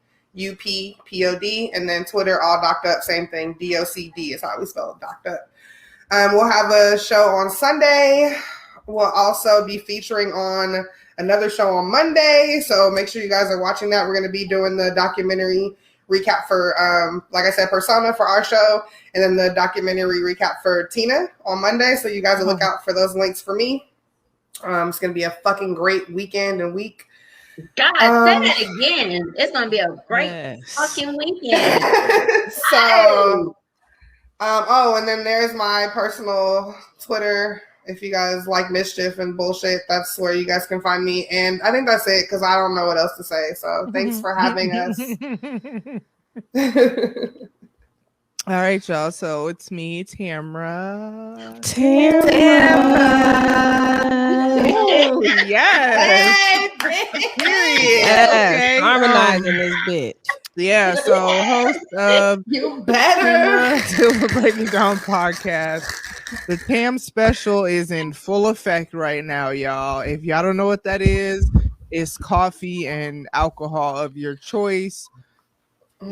And then Twitter, All Docked Up, same thing. DOCD is how we spell it, Docked Up. We'll have a show on Sunday. We'll also be featuring on another show on Monday, so make sure you guys are watching that. We're going to be doing the documentary recap for, like I said, Persona for our show, and then the documentary recap for Tina on Monday, so you guys will look out for those links for me. It's going to be a fucking great weekend and week. God, say that again. It's going to be a great fucking weekend. So, and then there's my personal Twitter. If you guys like mischief and bullshit, that's where you guys can find me. And I think that's it because I don't know what else to say. So thanks for having us. All right, y'all. So it's me, Tamra. Oh, yes. Okay. Harmonizing this bitch. Yeah, so host of You Better to Break It Down podcast. The Tam special is in full effect right now, y'all. If y'all don't know what that is, it's coffee and alcohol of your choice.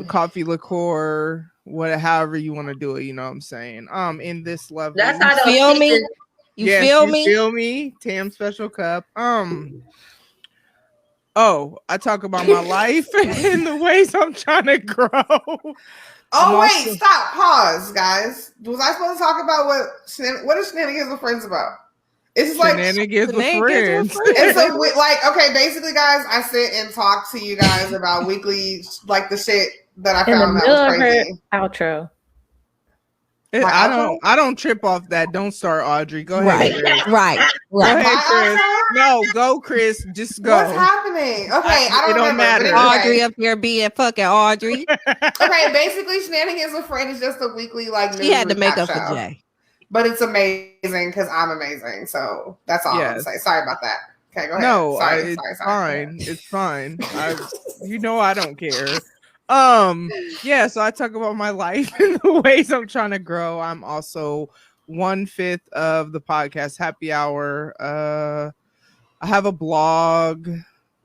Coffee, liqueur, however you want to do it, you know what I'm saying? In this level. That's how you feel me? You feel me? Feel me? Tam special cup. I talk about my life and the ways I'm trying to grow. Stop. Pause, guys. Was I supposed to talk about what is Shenanigans with Friends about? It's just like Shenanigans with Friends. It's basically, guys, I sit and talk to you guys about weekly, like the shit that I found that was crazy. Outro. I don't trip off that. Don't start, Audrey. Go ahead. Chris. Right. Go ahead, Chris. No, go, Chris. Just go. What's happening? Okay, I don't remember. Matter. Audrey up here being fucking Audrey. Okay, basically, Shenanigans with Friends is just a weekly news. She had to make up show. for Jay. But it's amazing because I'm amazing. So that's all I'm going to say. Sorry about that. Okay, go ahead. No, sorry. Fine. It's fine. I don't care. So I talk about my life and the ways I'm trying to grow. I'm also 1/5 of the podcast Happy Hour. I have a blog.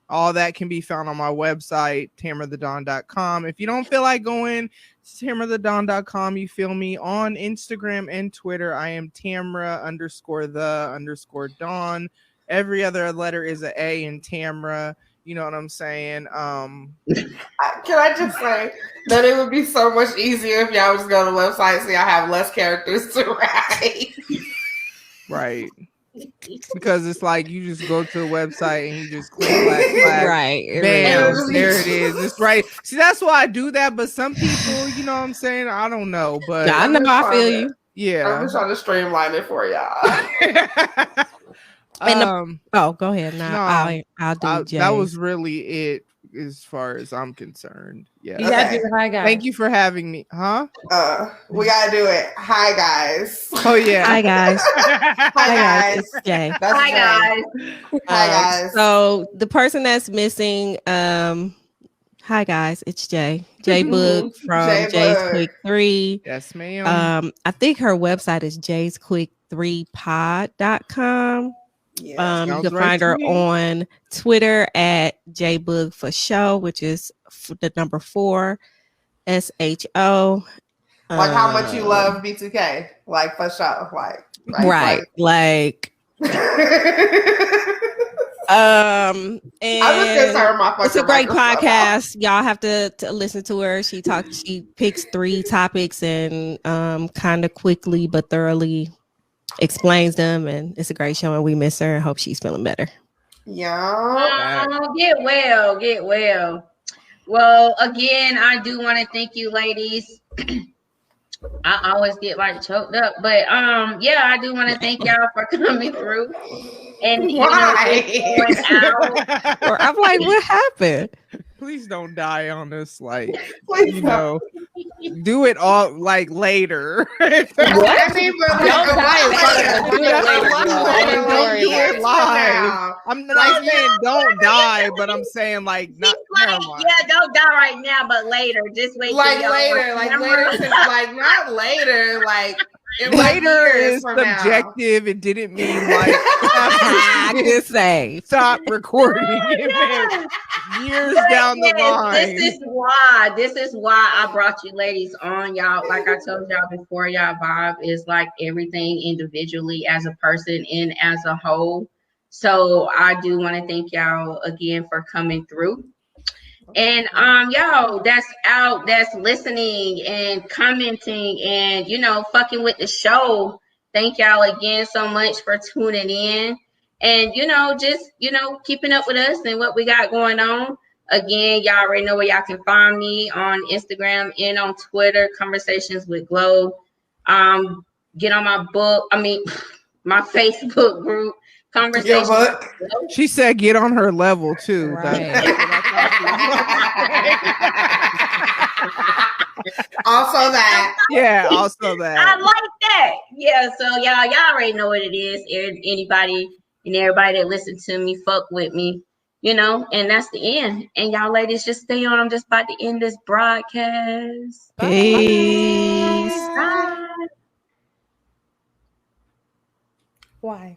All that can be found on my website, tamrathedon.com. If you don't feel like going to tamrathedon.com, you feel me on Instagram and Twitter. I am Tamra_the_Dawn. Every other letter is an A in Tamra. You know what I'm saying? Can I just say that it would be so much easier if y'all just go to the website so y'all have less characters to write. Right. Because it's like you just go to the website and you just click black. Right. Bam, there it is. It's right. See, that's why I do that. But some people, you know what I'm saying? I don't know. But I know I feel you. Yeah. I'm just trying to streamline it for y'all. Go ahead. Now I'll do Jay. That was really it as far as I'm concerned. Yeah. You gotta do the hi guys. Thank you for having me. Huh? We gotta do it. Hi guys. Oh yeah. Hi guys. Hi guys. Jay. Hi guys. Hi guys. So the person that's missing, Hi guys, it's Jay. Jay Book from Jay's Quick 3. Yes, ma'am. I think her website is jaysquick3pod.com. Yeah, you can find her on Twitter at jbook for show, which is the number 4 SHO. Like how much you love B2K, like for sure, like right, like. And it's a great podcast. Y'all have to listen to her. She picks 3 topics and kind of quickly but thoroughly explains them, and it's a great show, and we miss her and hope she's feeling better. Yeah. Get well. Well, again, I do want to thank you, ladies. I always get like choked up, but yeah, I do want to thank y'all for coming through. And I'm like, what happened? Please don't die on us, like, you know, do it all like later. What? I mean, but don't do it live. I'm not saying don't die, but I'm saying like not. Like, yeah, don't die right now, but later. Just wait. Like later, like not later, like. Later is subjective. It didn't mean like I could say stop recording. It meant years down the line. This is why I brought you ladies on, y'all. Like I told y'all before, y'all vibe is like everything individually as a person and as a whole. So I do want to thank y'all again for coming through. And y'all that's out, that's listening and commenting and fucking with the show, thank y'all again so much for tuning in and just keeping up with us and what we got going on. Again, y'all already know where y'all can find me on Instagram and on Twitter, Conversations with Glow. Get on my my Facebook group, Conversations. She said get on her level too. Right. Also that. Yeah, also that. I like that. Yeah, so y'all already know what it is. Anybody and everybody that listens to me, fuck with me, and that's the end. And y'all ladies just stay on. I'm just about to end this broadcast. Peace. Bye. Why?